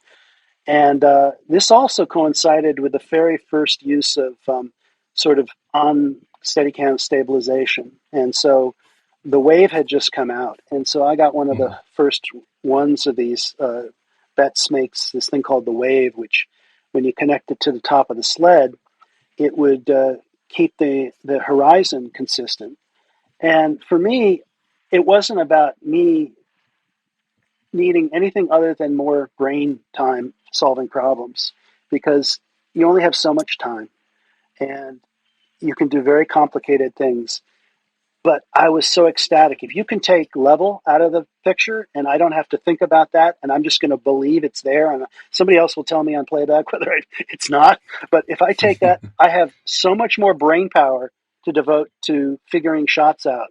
And this also coincided with the very first use of sort of on Steadicam stabilization. And so the Wave had just come out. And so I got one of the first ones of these. Betts makes this thing called the Wave, which when you connect it to the top of the sled, it would keep the horizon consistent. And for me, it wasn't about me needing anything other than more brain time solving problems, because you only have so much time and you can do very complicated things. But I was so ecstatic. If you can take level out of the picture and I don't have to think about that and I'm just going to believe it's there, and somebody else will tell me on playback whether it's not. But if I take that, I have so much more brain power to devote to figuring shots out.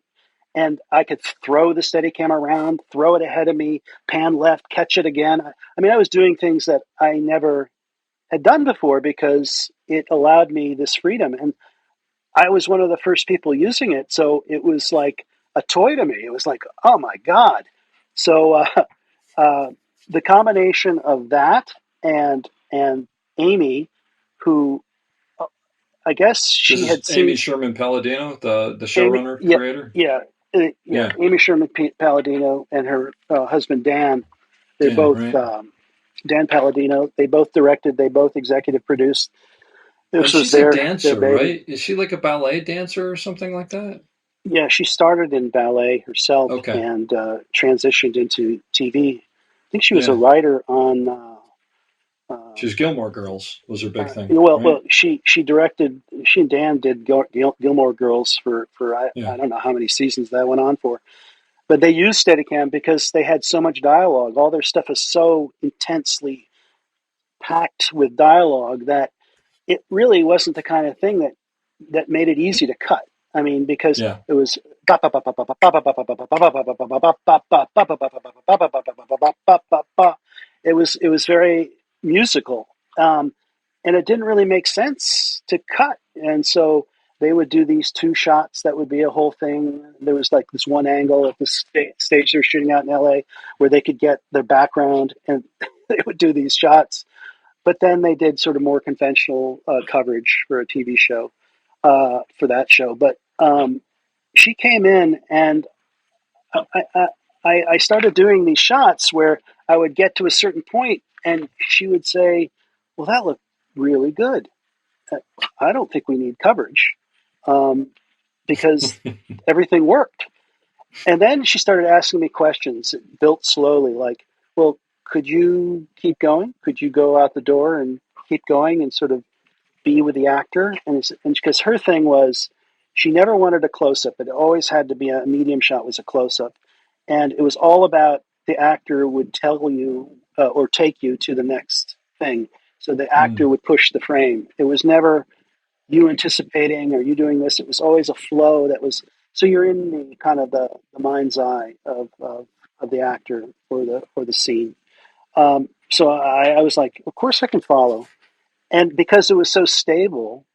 And I could throw the Steadicam around, throw it ahead of me, pan left, catch it again. I mean, I was doing things that I never had done before because it allowed me this freedom. And I was one of the first people using it. So it was like a toy to me. It was like, oh my God. So the combination of that and Amy, who I guess This she is had seen Amy Sherman Palladino, the Amy, showrunner yeah, creator. yeah, yeah. Yeah, Amy Sherman Palladino and her husband Dan. They're Dan, both right? Dan Palladino. They both directed. They both executive produced. And This was she's a their dancer, baby. right? Is she like a ballet dancer or something like that? Yeah, she started in ballet herself Okay. and transitioned into TV. I think she was a Yeah. writer on. She's Gilmore Girls was her big thing, Well, right? she directed. She and Dan did Gilmore Girls for Yeah. I don't know how many seasons that went on for. But they used Steadicam because they had so much dialogue. All their stuff is so intensely packed with dialogue that it really wasn't the kind of thing that made it easy to cut. I mean, because Yeah. it was it was very musical, and it didn't really make sense to cut. And so they would do these two shots that would be a whole thing. There was like this one angle at the stage they're shooting out in LA where they could get their background, and they would do these shots. But then they did sort of more conventional coverage for a TV show for that show. But she came in, and I started doing these shots where I would get to a certain point, and she would say, "Well, that looked really good. I don't think we need coverage because everything worked." And then she started asking me questions. It built slowly, like, "Well, could you keep going? Could you go out the door and keep going and sort of be with the actor?" And because her thing was, she never wanted a close up. It always had to be a medium shot was a close up, and it was all about the actor would tell you or take you to the next thing. So the actor Mm. would push the frame. It was never you anticipating or you doing this. It was always a flow that was. So you're in the kind of the mind's eye of the actor or the scene. So I was like, of course I can follow. And because it was so stable,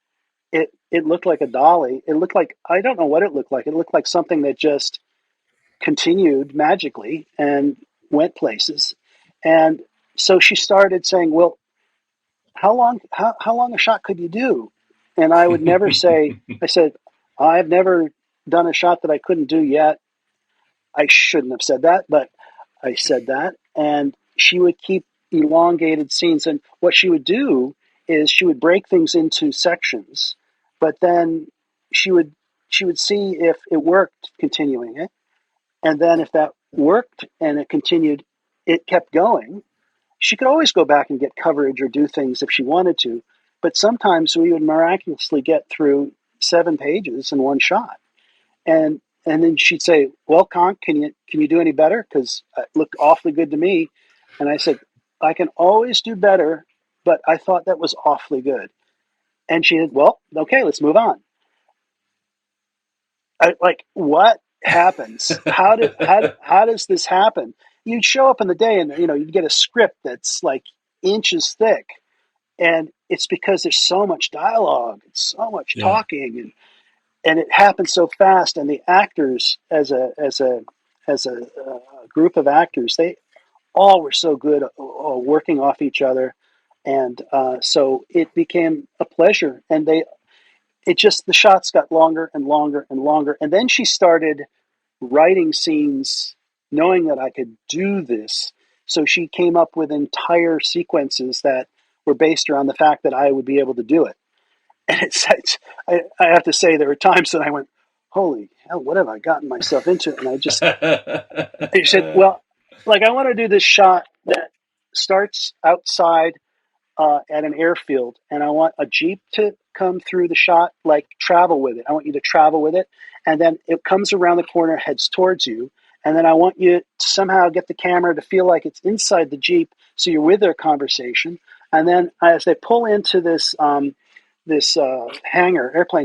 it looked like a dolly. It looked like I don't know what it looked like. It looked like something that just continued magically and went places. And so she started saying, "Well, how long a shot could you do?" And I would never say. I said, "I've never done a shot that I couldn't do yet." I shouldn't have said that, but I said that. And she would keep elongated scenes. And what she would do is she would break things into sections, but then she would she would see if it worked continuing it. And then if that worked and it continued, it kept going. She could always go back and get coverage or do things if she wanted to. But sometimes we would miraculously get through 7 pages in one shot. And then she'd say, "Well, Conk, can you do any better? Because it looked awfully good to me." And I said, "I can always do better, but I thought that was awfully good." And she said, "Well, okay, let's move on." like, what happens? How does this happen? You'd show up in the day, and you'd get a script that's like inches thick, and it's because there's so much dialogue, and so much Yeah. talking, and it happens so fast. And the actors, as a group of actors, they all were so good working off each other, and so it became a pleasure. And the shots got longer and longer and longer, and then she started writing scenes knowing that I could do this. So she came up with entire sequences that were based around the fact that I would be able to do it. And I have to say, there were times that I went, holy hell, what have I gotten myself into? And I said, well, like, I want to do this shot that starts outside at an airfield, and I want a Jeep to come through the shot, like travel with it. I want you to travel with it, and then it comes around the corner, heads towards you, and then I want you to somehow get the camera to feel like it's inside the Jeep, so you're with their conversation. And then as they pull into this airplane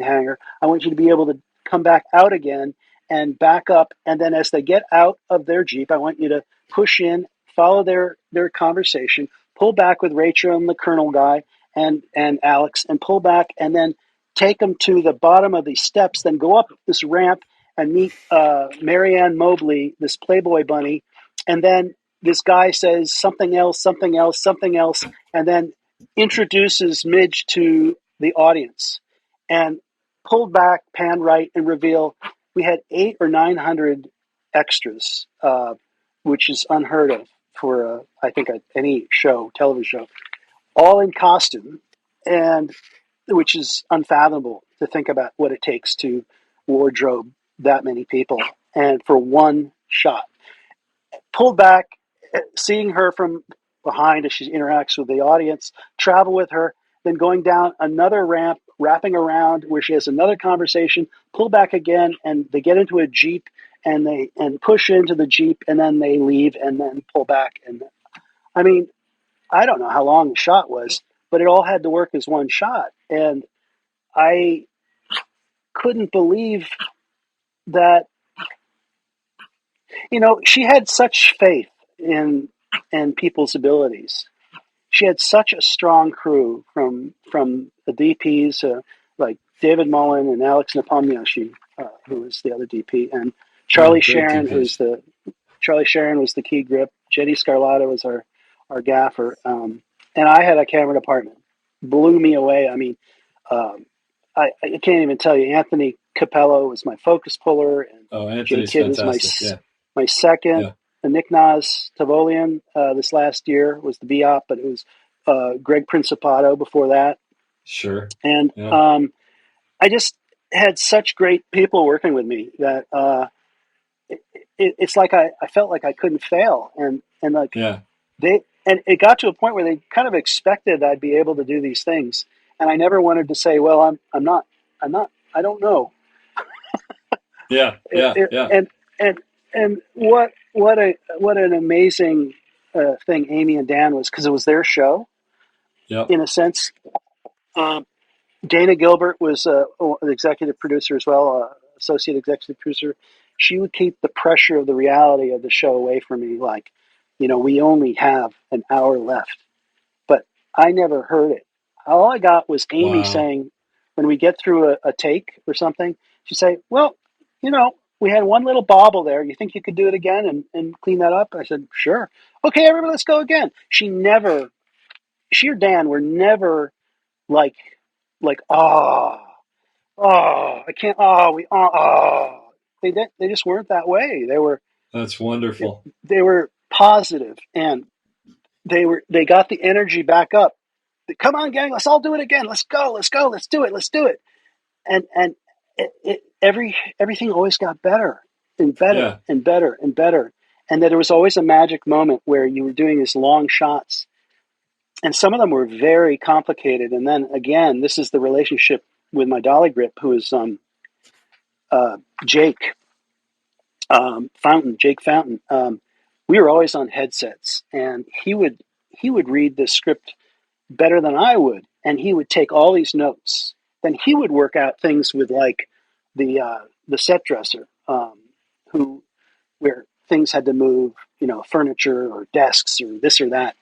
hangar, I want you to be able to come back out again and back up. And then as they get out of their Jeep, I want you to push in, follow their conversation, pull back with Rachel and the Colonel guy and Alex, and pull back, and then take them to the bottom of these steps, then go up this ramp and meet Marianne Mobley, this Playboy bunny. And then this guy says something else, something else, something else, and then introduces Midge to the audience, and pulled back, pan right, and reveal we had 800 or 900 extras, which is unheard of for I think any television show, all in costume, and which is unfathomable to think about what it takes to wardrobe that many people, and for one shot. Pulled back, seeing her from behind as she interacts with the audience, travel with her, then going down another ramp, wrapping around where she has another conversation, pull back again, and they get into a Jeep, and push into the Jeep, and then they leave, and then pull back. And I mean, I don't know how long the shot was, but it all had to work as one shot. And I couldn't believe that, she had such faith in people's abilities. She had such a strong crew from the DPs, like David Mullen and Alex Nepomniachtchi, who was the other DP, and Charlie Sharon, Charlie Sharon was the key grip. Jetty Scarlatta was our gaffer, and I had a camera department. Blew me away. I mean, I can't even tell you. Anthony Capello was my focus puller, and Anthony's Jay Kidd fantastic. was my second. Yeah. And Nick Nas Tavolian this last year was the BOP, but it was Greg Principato before that. Sure. And I just had such great people working with me that it's like I felt like I couldn't fail, and like it got to a point where they kind of expected I'd be able to do these things, and I never wanted to say, well, I'm not, I don't know. And what an amazing thing Amy and Dan was, because it was their show. In a sense. Dana Gilbert was an executive producer as well, associate executive producer. She would keep the pressure of the reality of the show away from me. Like, we only have an hour left, but I never heard it. All I got was Amy saying, when we get through a take or something, she'd say, well, we had one little bobble there. You think you could do it again and clean that up? I said, sure. Okay, everybody, let's go again. She or Dan were never like, I can't, they just weren't that way. That's wonderful. They were positive, and they got the energy back up. Come on, gang, let's all do it again. Let's go, let's do it. And everything always got better and better and better and better. And that there was always a magic moment where you were doing these long shots, and some of them were very complicated. And then again, this is the relationship with my dolly grip, who is Jake Fountain. Jake Fountain. We were always on headsets, and he would read the script better than I would, and he would take all these notes. Then he would work out things with like the the set dresser, who where things had to move, furniture or desks or this or that.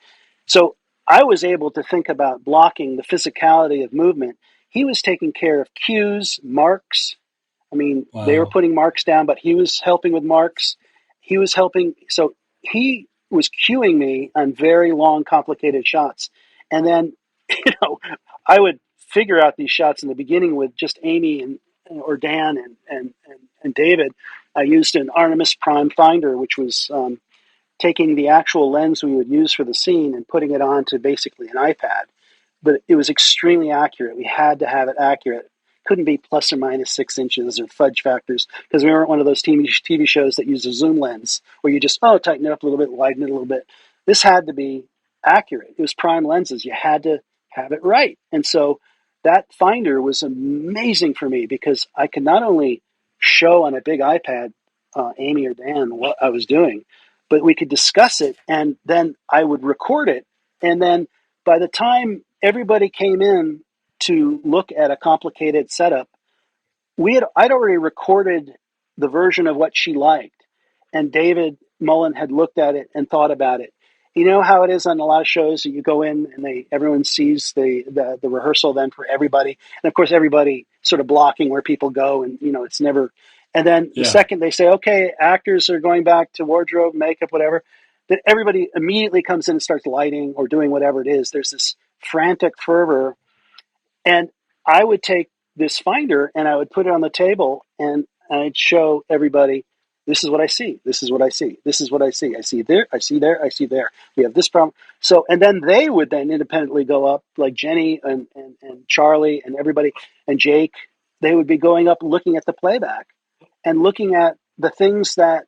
So I was able to think about blocking the physicality of movement. He was taking care of cues, marks. I mean, they were Wow. putting marks down, but he was helping with marks. He was helping. So he was cueing me on very long, complicated shots. And then, I would figure out these shots in the beginning with just Amy or Dan and David. I used an Artemis Prime Finder, which was taking the actual lens we would use for the scene and putting it onto basically an iPad. But it was extremely accurate. We had to have it accurate. Couldn't be plus or minus 6 inches or fudge factors, because we weren't one of those TV shows that use a zoom lens where you just, tighten it up a little bit, widen it a little bit. This had to be accurate. It was prime lenses. You had to have it right. And so that finder was amazing for me, because I could not only show on a big iPad, Amy or Dan, what I was doing, but we could discuss it, and then I would record it. And then by the time everybody came in to look at a complicated setup, I'd already recorded the version of what she liked, and David Mullen had looked at it and thought about it. You know how it is on a lot of shows that you go in and everyone sees the rehearsal then for everybody, and of course everybody sort of blocking where people go, and it's never. And then the Yeah. second they say, okay, actors are going back to wardrobe, makeup, whatever, then everybody immediately comes in and starts lighting or doing whatever it is. There's this frantic fervor. And I would take this finder and I would put it on the table, and I'd show everybody, this is what I see. This is what I see. This is what I see. I see there. I see there. I see there. We have this problem. So, and then they would then independently go up, like Jenny and Charlie and everybody and Jake. They would be going up looking at the playback and looking at the things that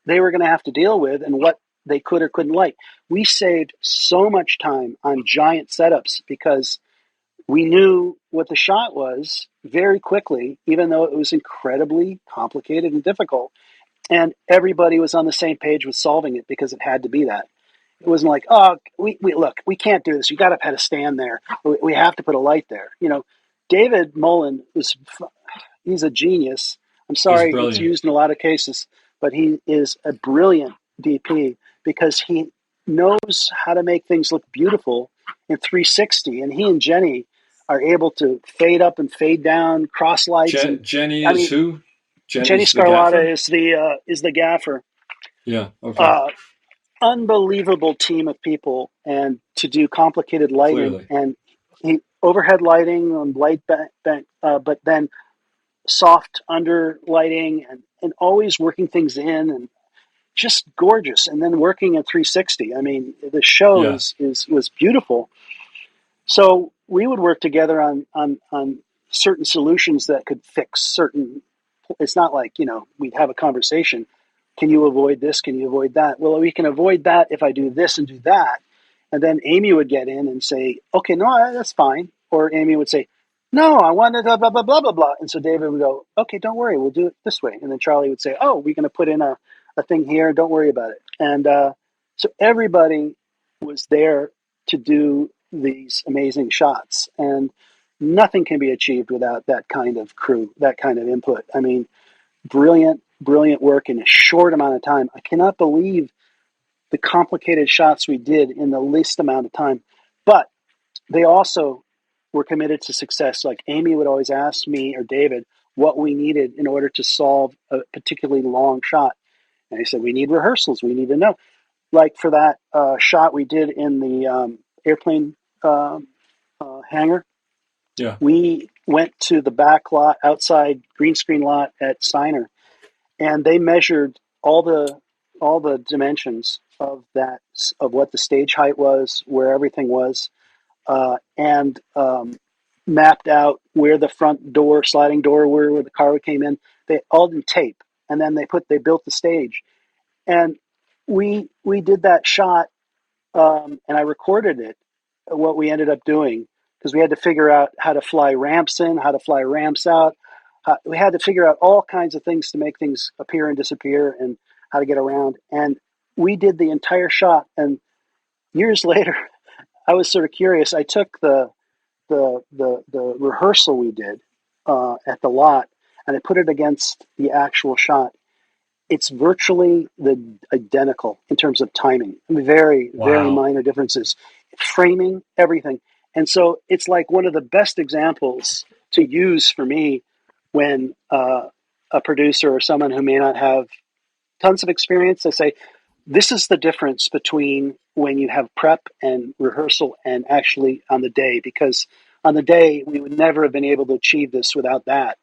they were going to have to deal with and what they could or couldn't like. We saved so much time on giant setups because we knew what the shot was very quickly, even though it was incredibly complicated and difficult. And everybody was on the same page with solving it, because it had to be that. It wasn't like, we can't do this. You got to put a stand there. We have to put a light there. David Mullen he's a genius. I'm He's sorry, it's brilliant. used in a lot of cases, but he is a brilliant DP, because he knows how to make things look beautiful in 360. And he and Jenny are able to fade up and fade down, cross lights, and Jenny I is mean, who? Jenny Jenny's the Scarlata gaffer? is the gaffer. Yeah. Okay. Uh, Unbelievable team of people, and to do complicated lighting, Clearly. and overhead lighting on light bank, but then soft under lighting, and always working things in, and just gorgeous. And then working at 360. I mean, the show Yeah. was beautiful. So we would work together on certain solutions that could fix certain. It's not like, we'd have a conversation. Can you avoid this? Can you avoid that? Well, we can avoid that if I do this and do that. And then Amy would get in and say, okay, no, that's fine. Or Amy would say, no, I want to blah, blah, blah, blah, blah, blah. And so David would go, okay, don't worry, we'll do it this way. And then Charlie would say, oh, we're going to put in a thing here. Don't worry about it. And so everybody was there to do these amazing shots. And nothing can be achieved without that kind of crew, that kind of input. I mean, brilliant work in a short amount of time. I cannot believe the complicated shots we did in the least amount of time. But they also were committed to success. Like Amy would always ask me or David what we needed in order to solve a particularly long shot. And I said, we need rehearsals. We need to know. Like for that shot we did in the airplane hangar, Yeah. we went to the back lot, outside green screen lot at Steiner, and they measured all the dimensions of what the stage height was, where everything was, and mapped out where the front door, sliding door, where the car came in. They all in tape, and then they built the stage, and we did that shot, and I recorded it. What we ended up doing, because we had to figure out how to fly ramps in, how to fly ramps out. We had to figure out all kinds of things to make things appear and disappear, and how to get around. And we did the entire shot. And years later, I was sort of curious. I took the rehearsal we did at the lot, and I put it against the actual shot, it's virtually identical in terms of timing. Very, very Wow. minor differences, framing, everything. And so it's like one of the best examples to use for me when a producer or someone who may not have tons of experience, they say, this is the difference between when you have prep and rehearsal and actually on the day, because on the day we would never have been able to achieve this without that.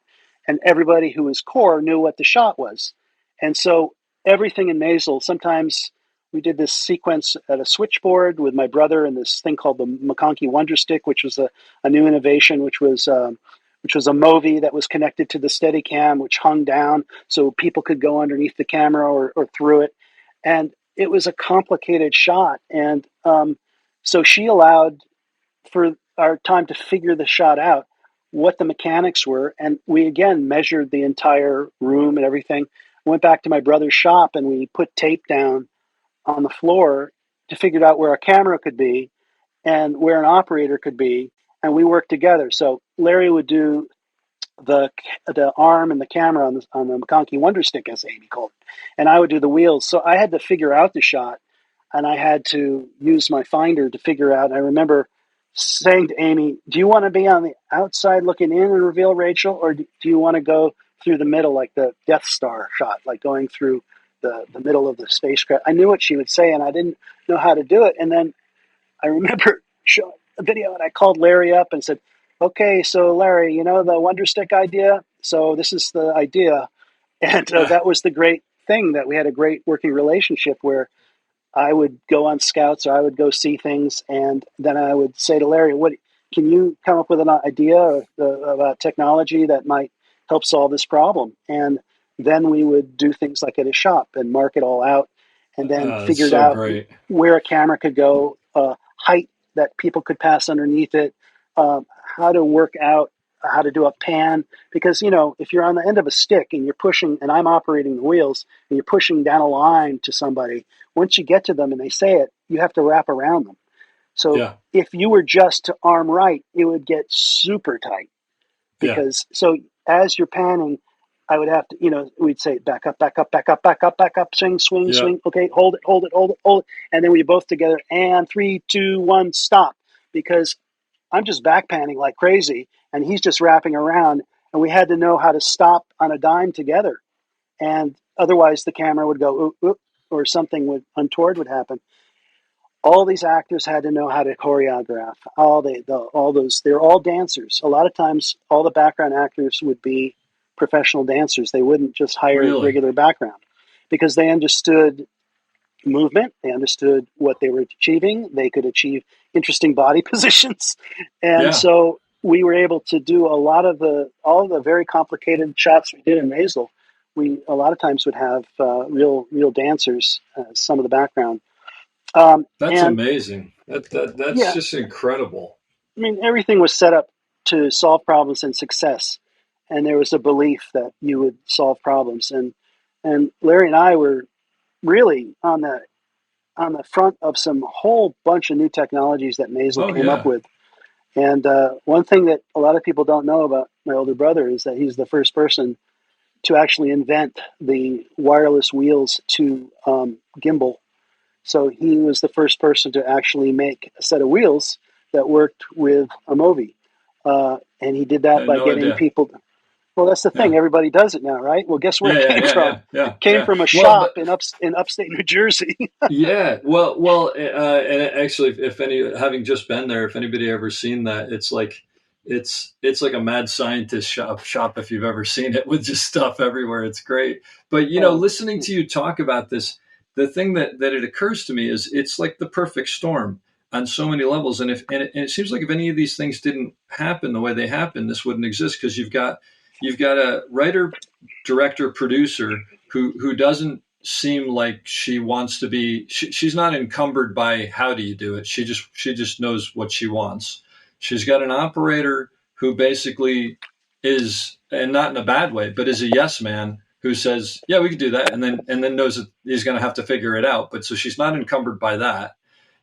And everybody who was core knew what the shot was. And so everything in Maisel, sometimes we did this sequence at a switchboard with my brother and this thing called the McConkey Wonder Stick, which was a new innovation, which was a Movi that was connected to the Steadicam, which hung down so people could go underneath the camera or through it. And it was a complicated shot. And so she allowed for our time to figure the shot out, what the mechanics were. And we again measured the entire room and everything. Went back to my brother's shop and we put tape down on the floor to figure out where a camera could be and where an operator could be. And we worked together. So Larry would do the arm and the camera on the McConkey Wonder Stick, as Amy called it, and I would do the wheels. So I had to figure out the shot, and I had to use my finder to figure out. I remember saying to Amy, "Do you want to be on the outside looking in and reveal Rachel, or do you want to go through the middle like the Death Star shot, like going through the middle of the spacecraft?" I knew what she would say, and I didn't know how to do it. And then I remember showing a video, and I called Larry up and said, "Okay, so Larry, you know the Wonder Stick idea? So this is the idea." And that was the great thing, that we had a great working relationship where I would go on scouts or I would go see things, and then I would say to Larry, "What can you come up with an idea about technology that might help solve this problem?" And then we would do things like at a shop and mark it all out, and then It's figured so out great. where a camera could go, height that people could pass underneath it, how to work out how to do a pan. Because, if you're on the end of a stick and you're pushing, and I'm operating the wheels, and you're pushing down a line to somebody, once you get to them and they say it, you have to wrap around them. So Yeah. if you were just to arm right, it would get super tight. Yeah. Because so as you're panning, I would have to, we'd say back up, back up, back up, back up, back up, swing, swing, Yeah. swing. Okay, hold it, hold it, hold it, hold it. And then we both together, and 3, 2, 1, stop. Because I'm just back panning like crazy, and he's just wrapping around, and we had to know how to stop on a dime together. And otherwise the camera would go, oop, oop, or something untoward would happen. All these actors had to know how to choreograph. All those, they're all dancers. A lot of times, all the background actors would be professional dancers. They wouldn't just hire Really. regular background, because they understood movement. They understood what they were achieving. They could achieve interesting body positions, and Yeah. so we were able to do all the very complicated shots we did in Maisel. We a lot of times would have real dancers, some of the background. That's And amazing. That's yeah, just incredible. I mean, everything was set up to solve problems and success, and there was a belief that you would solve problems. And Larry and I were really on the front of some whole bunch of new technologies that Maisel Oh came up yeah. with. And one thing that a lot of people don't know about my older brother is that he's the first person to actually invent the wireless wheels to gimbal. So he was the first person to actually make a set of wheels that worked with a Movi. And he did I that had by no getting idea. people. Well, that's the thing. Yeah. Everybody does it now, right? Well, guess where Yeah. it Yeah. came Yeah. from? Yeah. Yeah. Came Yeah. from a Well, shop but in upstate New Jersey. yeah. Well. And actually, if any, having just been there, if anybody ever seen that, it's like a mad scientist shop if you've ever seen it, with just stuff everywhere. It's great. But Oh, listening to you talk about this, the thing that it occurs to me is it's like the perfect storm on so many levels. And it seems like if any of these things didn't happen the way they happen, this wouldn't exist, because you've got a writer, director, producer who doesn't seem like she wants to be. She's not encumbered by how do you do it. She just knows what she wants. She's got an operator who basically is, and not in a bad way, but is a yes man, who says, "Yeah, we could do that," and then knows that he's going to have to figure it out. But so she's not encumbered by that.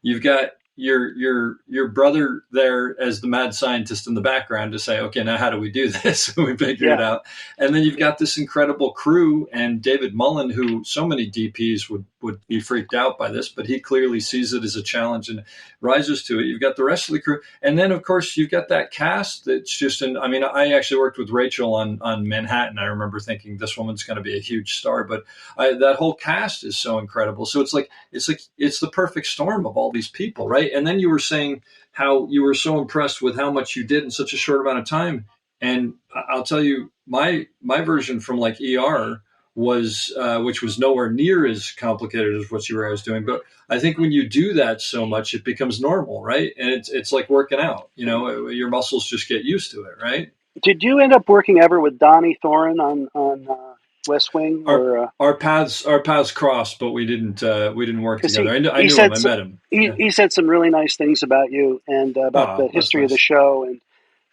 You've got your brother there as the mad scientist in the background to say, okay, now how do we do this? We figure it Yeah. out. And then you've got this incredible crew and David Mullen, who so many DPs would be freaked out by this, but he clearly sees it as a challenge and rises to it. You've got the rest of the crew. And then, of course, you've got that cast that's just, I mean, I actually worked with Rachel on Manhattan. I remember thinking this woman's going to be a huge star, but that whole cast is so incredible. So it's the perfect storm of all these people, right? And then you were saying how you were so impressed with how much you did in such a short amount of time. And I'll tell you, my version from like ER was, which was nowhere near as complicated as what you were always doing. But I think when you do that so much, it becomes normal, right? And it's like working out. You know, your muscles just get used to it, right? Did you end up working ever with Donnie Thorin on West Wing, Our or our paths crossed, but we didn't work because together. I he knew him. said I some, met him. he, Yeah. he said some really nice things about you and about the Oh, that's history of the nice. show, and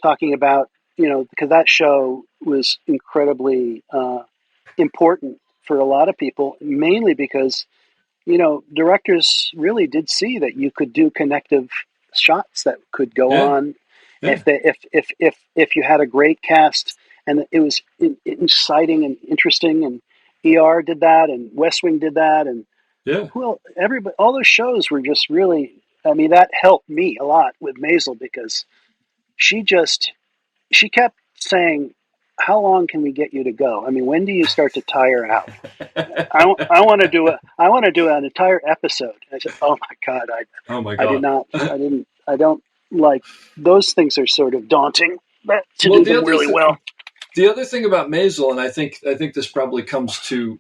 talking about, because that show was incredibly important for a lot of people, mainly because directors really did see that you could do connective shots that could go Yeah. on Yeah. if you had a great cast, and it was exciting and interesting, and ER did that, and West Wing did that, and Yeah. well, everybody, all those shows were just really. I mean, that helped me a lot with Maisel, because she just she kept saying, "How long can we get you to go? I mean, when do you start to tire out? I want to do an entire episode." And I said, "Oh my God, Oh my I did God. not, I don't like those things are sort of daunting, but to Well, do them really well." the other thing about Maisel, and I think this probably comes to,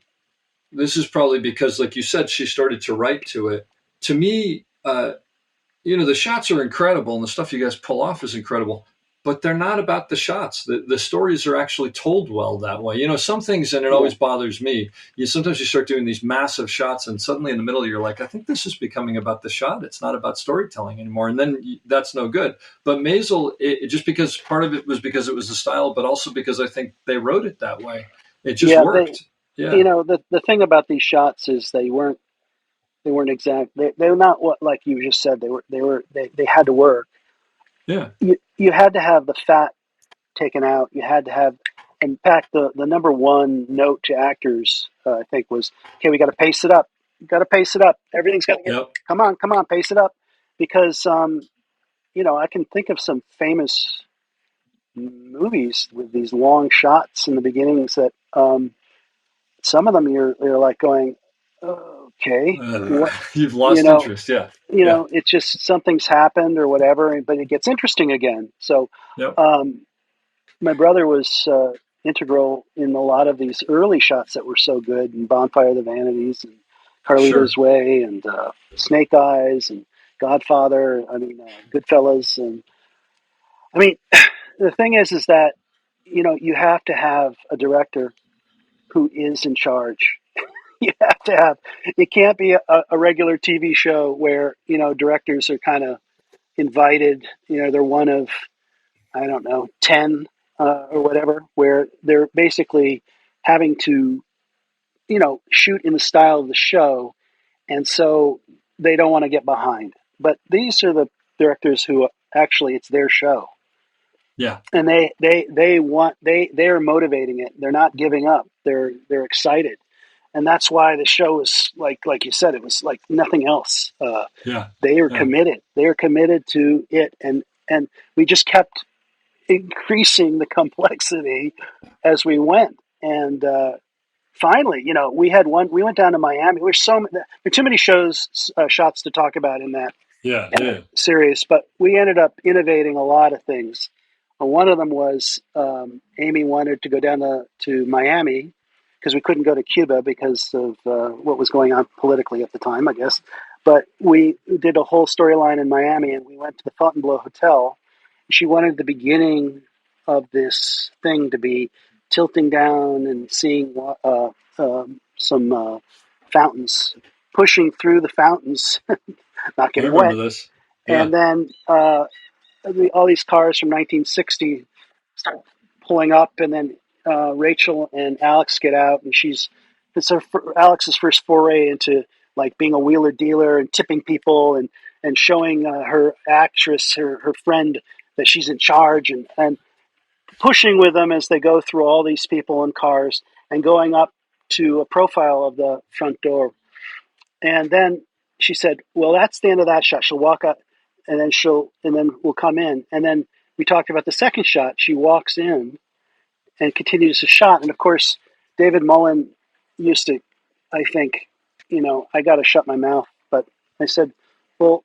this is probably because, like you said, she started to write to it. To me, the shots are incredible and the stuff you guys pull off is incredible, but they're not about the shots. The stories are actually told well that way. Some things, and it Yeah, always bothers me, sometimes you start doing these massive shots and suddenly in the middle you're like, I think this is becoming about the shot. It's not about storytelling anymore. And then that's no good. But Maisel, just because part of it was because it was the style, but also because I think they wrote it that way. It just yeah. worked. Yeah. The thing about these shots is they weren't exact. They're not what, like you just said. They had to work. Yeah. You had to have the fat taken out. You had to have, in fact, the number one note to actors, I think, was, okay, we got to pace it up. You got to pace it up. Everything's got to get, Yep. come on, pace it up. Because, I can think of some famous movies with these long shots in the beginnings that some of them you're like going, okay, what, You've you lost know, interest. Yeah. Yeah. it's just something's happened or whatever, but it gets interesting again. So, Yep. my brother was integral in a lot of these early shots that were so good, and Bonfire of the Vanities, and Sure. Carlito's Way, and Snake Eyes, and Godfather. I mean, Goodfellas, and I mean, the thing is that you have to have a director who is in charge. You have to have. It can't be a regular TV show where directors are kind of invited. They're one of, I don't know, 10 or whatever, where they're basically having to, shoot in the style of the show. And so they don't want to get behind. But these are the directors who actually, it's their show. Yeah. And they're motivating it. They're not giving up. They're excited. And that's why the show is like you said, it was like nothing else. Yeah. They are Yeah. committed. They are committed to it. And we just kept increasing the complexity as we went. And finally, we went down to Miami. There were too many shots to talk about in that Yeah. Yeah. series, but we ended up innovating a lot of things. One of them was Amy wanted to go down to Miami because we couldn't go to Cuba because of what was going on politically at the time, I guess. But we did a whole storyline in Miami, and we went to the Fontainebleau Hotel. She wanted the beginning of this thing to be tilting down and seeing some fountains, pushing through the fountains, not I getting remember wet, this. Yeah. and then all these cars from 1960 start pulling up, and then Rachel and Alex get out, and Alex's first foray into like being a wheeler dealer and tipping people, and and showing her actress, her friend, that she's in charge, and pushing with them as they go through all these people and cars and going up to a profile of the front door. And then she said, well, that's the end of that shot. She'll walk up and then we'll come in. And then we talked about the second shot. She walks in and continues the shot. And of course, David Mullen used to, I think, I got to shut my mouth. But I said, well,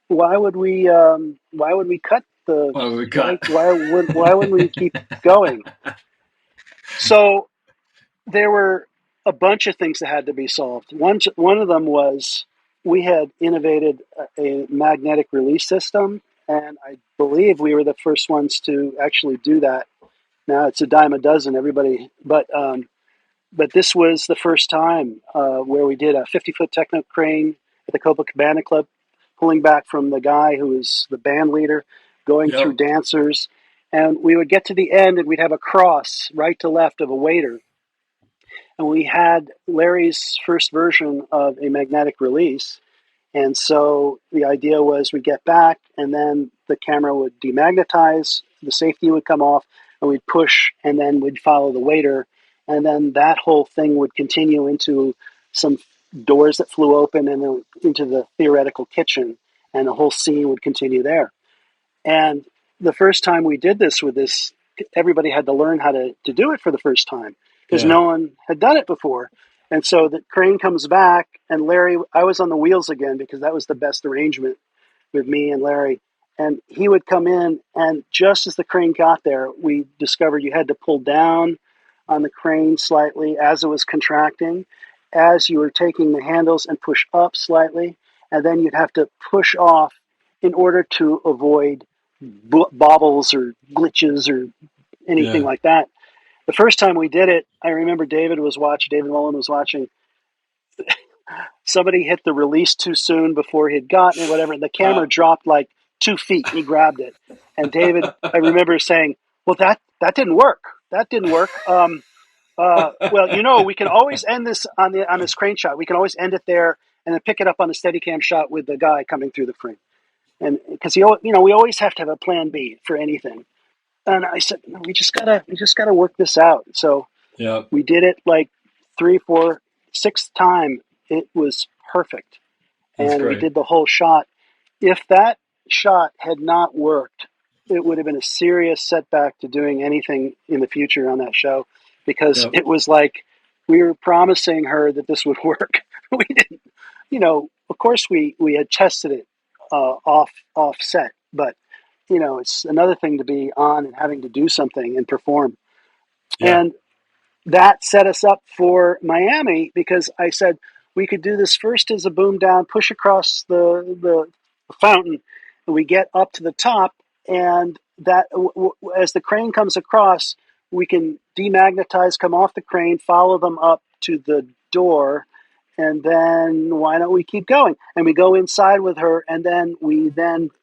why would we cut the, Well, we cut. why wouldn't we keep going? So there were a bunch of things that had to be solved. One of them was we had innovated a magnetic release system, and I believe we were the first ones to actually do that. Now it's a dime a dozen, everybody, but this was the first time where we did a 50-foot techno crane at the Copacabana Club, pulling back from the guy who was the band leader, going through dancers, and we would get to the end and we'd have a cross right to left of a waiter. And we had Larry's first version of a magnetic release. And so the idea was we'd get back and then the camera would demagnetize, the safety would come off, and we'd push, and then we'd follow the waiter. And then that whole thing would continue into some doors that flew open and then into the theoretical kitchen. And the whole scene would continue there. And the first time we did this with this, everybody had to learn how to do it for the first time because no one had done it before. And so the crane comes back, and Larry, I was on the wheels again because that was the best arrangement with me and Larry. And he would come in, and just as the crane got there, we discovered you had to pull down on the crane slightly as it was contracting, as you were taking the handles, and push up slightly. And then you'd have to push off in order to avoid bobbles or glitches or anything like that. The first time we did it, I remember David Mullen was watching. Somebody hit the release too soon before he'd gotten it, whatever, and the camera dropped like 2 feet. He grabbed it. And David, I remember saying, well, that didn't work. That didn't work. Well, we can always end this on this crane shot. We can always end it there and then pick it up on a Steadicam shot with the guy coming through the frame. And because we always have to have a plan B for anything. And I said, no, we just gotta work this out. So we did it like 3, 4, 6th time. It was perfect. And we did the whole shot. If that shot had not worked, it would have been a serious setback to doing anything in the future on that show, because it was like we were promising her that this would work. We didn't, of course we had tested it off set, but it's another thing to be on and having to do something and perform. And that set us up for Miami, because I said we could do this first as a boom down, push across the fountain, and we get up to the top, and that as the crane comes across, we can demagnetize, come off the crane, follow them up to the door, and then why don't we keep going? And we go inside with her, and then we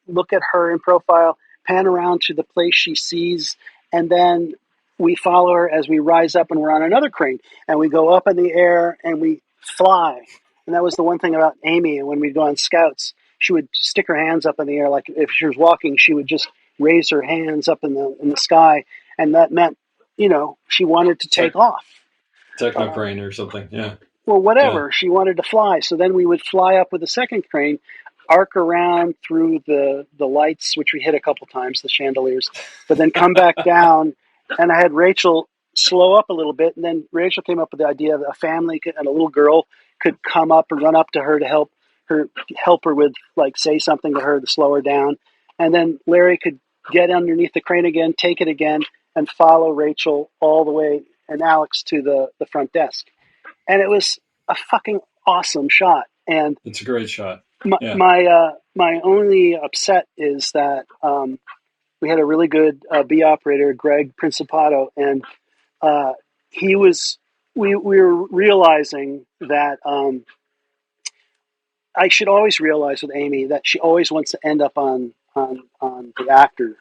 look at her in profile, pan around to the place she sees, and then we follow her as we rise up, and we're on another crane, and we go up in the air and we fly. And that was the one thing about Amy. And when we'd go on scouts, she would stick her hands up in the air, like if she was walking, she would just raise her hands up in the sky, and that meant she wanted to take off. Techno crane or something, Well, whatever. She wanted to fly. So then we would fly up with the second crane, arc around through the lights, which we hit a couple times, the chandeliers, but then come back down. And I had Rachel slow up a little bit. And then Rachel came up with the idea that a family and a little girl could come up and run up to her to help her with, like, say something to her to slow her down. And then Larry could get underneath the crane again, take it again, and follow Rachel all the way, and Alex to the front desk. And it was a fucking awesome shot. And it's a great shot. My only upset is that we had a really good B operator, Greg Principato, and we were realizing that I should always realize with Amy that she always wants to end up on the actor.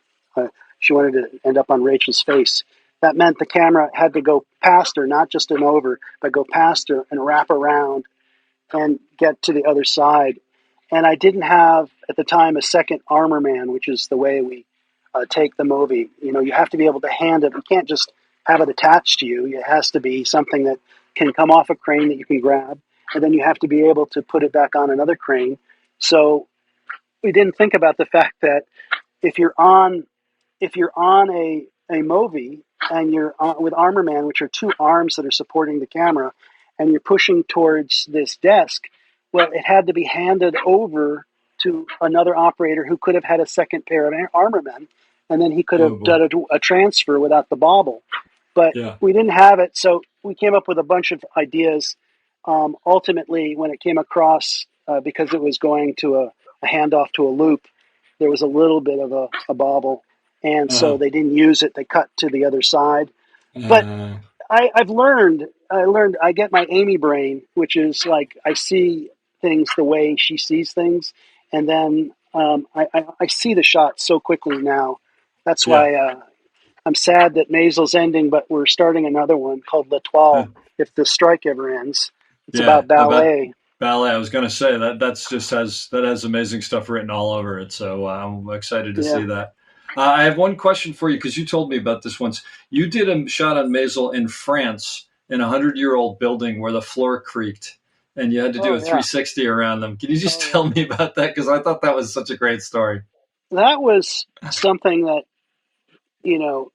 She wanted to end up on Rachel's face. That meant the camera had to go past her, not just an over, but go past her and wrap around and get to the other side. And I didn't have at the time, a second armor man, which is the way we take the movie. You have to be able to hand it. You can't just have it attached to you. It has to be something that can come off a crane that you can grab, and then you have to be able to put it back on another crane. So we didn't think about the fact that if you're on a movie and you're with armor man, which are two arms that are supporting the camera, and you're pushing towards this desk, well, it had to be handed over to another operator who could have had a second pair of armor men, and then he could Oh have boy. done a transfer without the bobble. But Yeah. we didn't have it, so we came up with a bunch of ideas. Ultimately, when it came across, because it was going to a handoff to a loop, there was a little bit of a bobble, and so Uh-huh. they didn't use it. They cut to the other side. But Uh, I've learned. I get my Amy brain, which is like I see things the way she sees things, and then I see the shot so quickly now. That's yeah. why I'm sad that Maisel's ending, but we're starting another one called L'Etoile. If the strike ever ends, it's Yeah. about About ballet. ballet. I was going to say that has amazing stuff written all over it. So I'm excited to Yeah. see that. I have one question for you because you told me about this once. You did a shot on Maisel in France in a 100-year-old building where the floor creaked, and you had to do Oh a yeah. 360 around them. Can you just Oh yeah. tell me about that? Because I thought that was such a great story. That was something that you know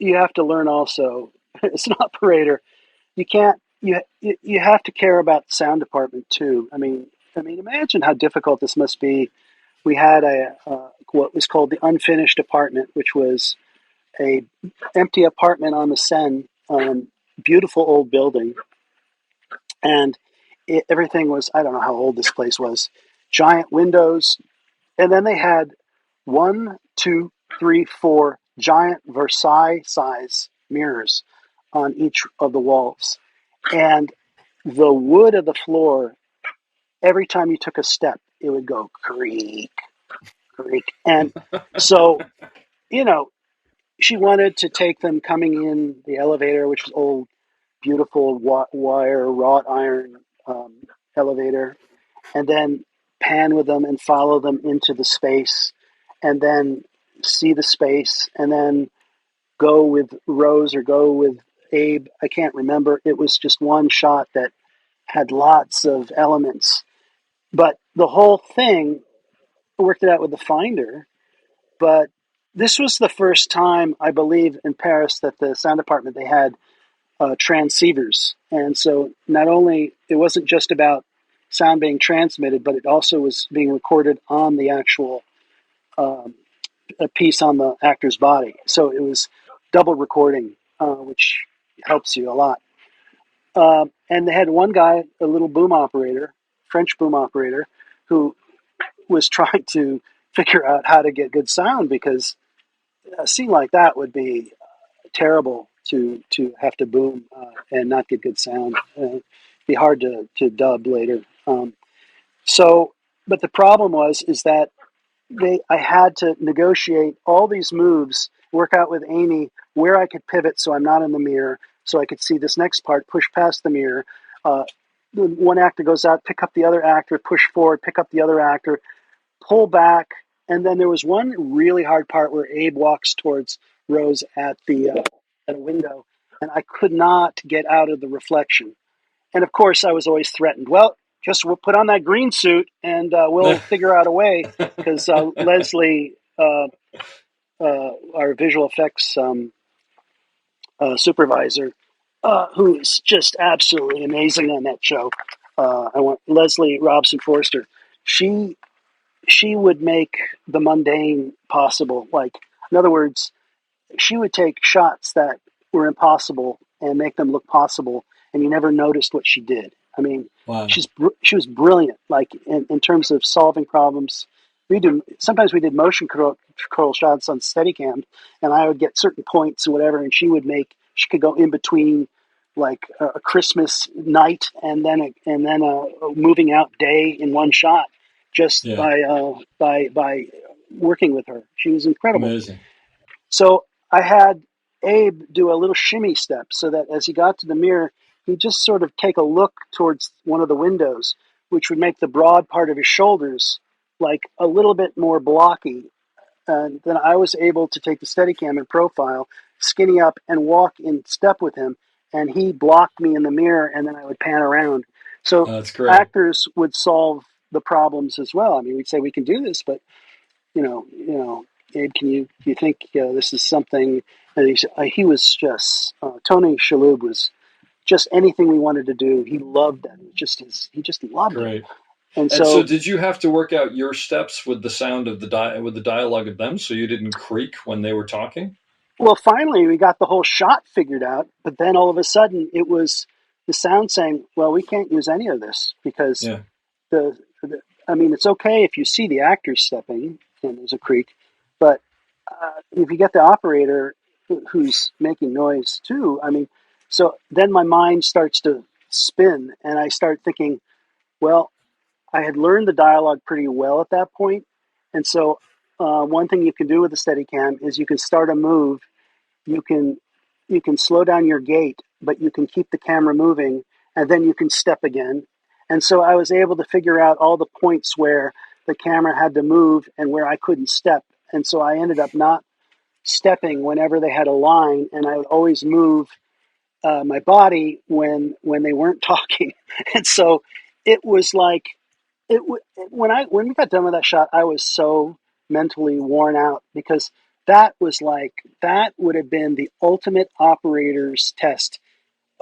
you have to learn. Also, as an operator, you can't. You have to care about the sound department too. I mean, imagine how difficult this must be. We had what was called the unfinished apartment, which was a empty apartment on the Seine, beautiful old building, and everything was, I don't know how old this place was, giant windows, and then they had one, two, three, four giant Versailles size mirrors on each of the walls, and the wood of the floor, every time you took a step, it would go creak, creak, and so you know she wanted to take them coming in the elevator, which was old, beautiful wire, wrought iron elevator, and then pan with them and follow them into the space, and then see the space, and then go with Rose or go with Abe. I can't remember. It was just one shot that had lots of elements, but the whole thing worked it out with the Finder. But this was the first time, I believe, in Paris that the sound department, they had transceivers, and so not only it wasn't just about sound being transmitted, but it also was being recorded on the actual um, a piece on the actor's body. So it was double recording, which helps you a lot. And they had one guy, a little boom operator, French boom operator, who was trying to figure out how to get good sound, because a scene like that would be terrible to have to boom and not get good sound. Be hard to dub later. So, but the problem was is that I had to negotiate all these moves, work out with Amy where I could pivot so I'm not in the mirror, so I could see this next part, push past the mirror. Uh, one actor goes out, pick up the other actor, push forward, pick up the other actor, pull back, and then there was one really hard part where Abe walks towards Rose at a window, and I could not get out of the reflection. And of course, I was always threatened. Well, just we'll put on that green suit, and we'll figure out a way. Because Leslie, our visual effects supervisor, who is just absolutely amazing on that show, I want Leslie Robson Forster. She she would make the mundane possible. Like, in other words, she would take shots that were impossible and make them look possible, and you never noticed what she did. I mean, Wow. she was brilliant. Like in terms of solving problems, sometimes we did motion control shots on Steadicam, and I would get certain points or whatever, and she could go in between like a Christmas night and then a moving out day in one shot, just Yeah. by working with her. She was incredible. Amazing. So I had Abe do a little shimmy step so that as he got to the mirror, he'd just sort of take a look towards one of the windows, which would make the broad part of his shoulders like a little bit more blocky. And then I was able to take the Steadicam and profile, skinny up, and walk in step with him. And he blocked me in the mirror, and then I would pan around. So That's great. actors would solve the problems as well. I mean, we'd say we can do this, but Abe, do you think this is something? And he was just Tony Shalhoub was just anything we wanted to do. He loved that. He just loved it. Great. And And so so, did you have to work out your steps with the sound of with the dialogue of them so you didn't creak when they were talking? well, finally we got the whole shot figured out. But then all of a sudden it was the sound saying, "Well, we can't use any of this because Yeah. I mean, it's okay if you see the actors stepping and there's a creak, but if you get the operator who's making noise too, I mean, so then my mind starts to spin and I start thinking, well, I had learned the dialogue pretty well at that point. And so one thing you can do with the Steadicam is you can start a move. You can slow down your gait, but you can keep the camera moving, and then you can step again. And so I was able to figure out all the points where the camera had to move and where I couldn't step. And so I ended up not stepping whenever they had a line, and I would always move my body when they weren't talking. And so it was like when we got done with that shot, I was so mentally worn out because that would have been the ultimate operator's test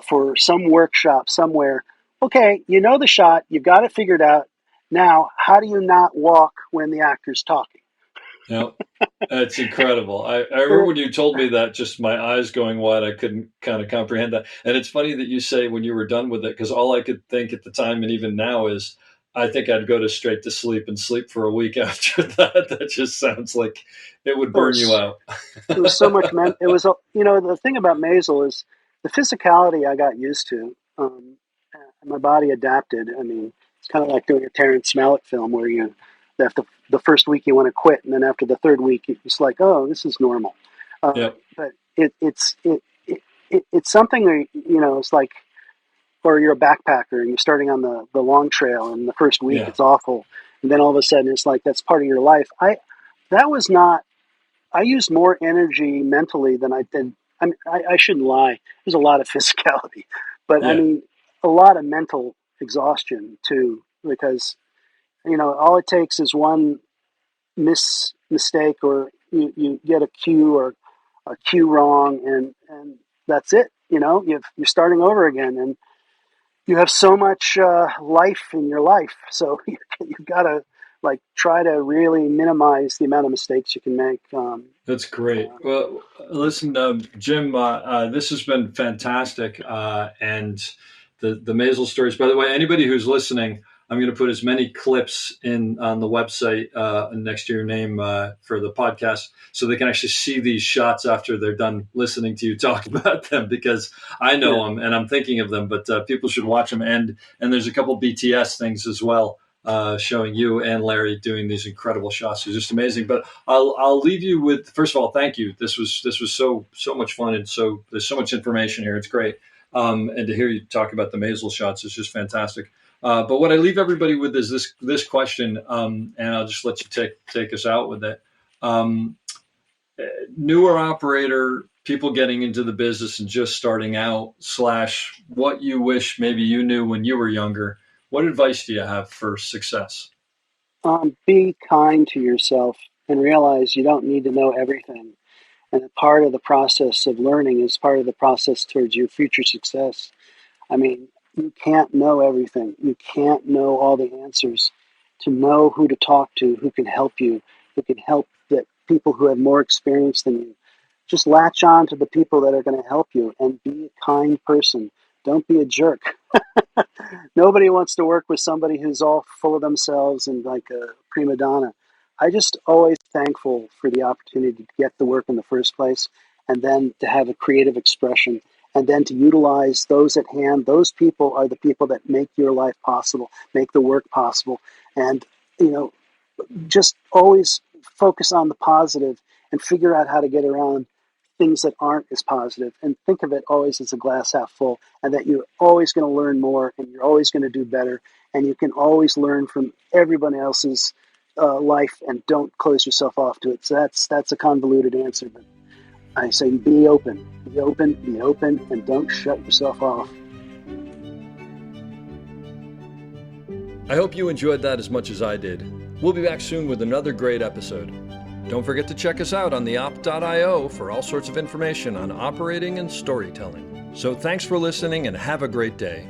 for some workshop somewhere. Okay, you know the shot, you've got it figured out. Now, how do you not walk when the actor's talking? Yeah. That's incredible. I remember when you told me that, just my eyes going wide. I couldn't kind of comprehend that. And it's funny that you say when you were done with it, because all I could think at the time and even now is I think I'd go to straight to sleep and sleep for a week after that. That just sounds like it would It burn you was out. it was so much it was the thing about Maisel is the physicality I got used to. My body adapted. I mean, it's kind of like doing a Terrence Malick film where you after the first week you want to quit, and then after the third week it's like, oh, this is normal. Yep. But it's something that, it's like, or you're a backpacker and you're starting on the long trail, and the first week Yeah. it's awful, and then all of a sudden it's like that's part of your life. That was not. I used more energy mentally than I did. I mean, I shouldn't lie. There's a lot of physicality, but I Yeah. mean, a lot of mental exhaustion too, because all it takes is one mistake, or you get a cue or a cue wrong, and that's it. You're starting over again, and you have so much life in your life, so you've got to like try to really minimize the amount of mistakes you can make. That's great. Well, listen, Jim, this has been fantastic. And the Maisel stories, by the way, anybody who's listening, I'm going to put as many clips in on the website next to your name for the podcast so they can actually see these shots after they're done listening to you talk about them, because I know Yeah. them and I'm thinking of them, but people should watch them. And there's a couple BTS things as well, showing you and Larry doing these incredible shots. It's just amazing. But I'll leave you with, first of all, thank you. This was so much fun, and so there's so much information here. It's great. And to hear you talk about the Maisel shots is just fantastic. But what I leave everybody with is this question, and I'll just let you take us out with it. Um, Newer operator, people getting into the business and just starting out, / what you wish maybe you knew when you were younger. What advice do you have for success? Be kind to yourself and realize you don't need to know everything. And that part of the process of learning is part of the process towards your future success. I mean, you can't know everything. You can't know all the answers. To know who to talk to, who can help you, who can help the people who have more experience than you. Just latch on to the people that are going to help you and be a kind person. Don't be a jerk. Nobody wants to work with somebody who's all full of themselves and like a prima donna. I just always thankful for the opportunity to get the work in the first place, and then to have a creative expression, and then to utilize those at hand. Those people are the people that make your life possible, make the work possible. And, you know, just always focus on the positive and figure out how to get around things that aren't as positive, and think of it always as a glass half full, and that you're always going to learn more and you're always going to do better, and you can always learn from everyone else's life and don't close yourself off to it. So that's a convoluted answer, but I say be open, and don't shut yourself off. I hope you enjoyed that as much as I did. We'll be back soon with another great episode. Don't forget to check us out on theop.io for all sorts of information on operating and storytelling. So thanks for listening and have a great day.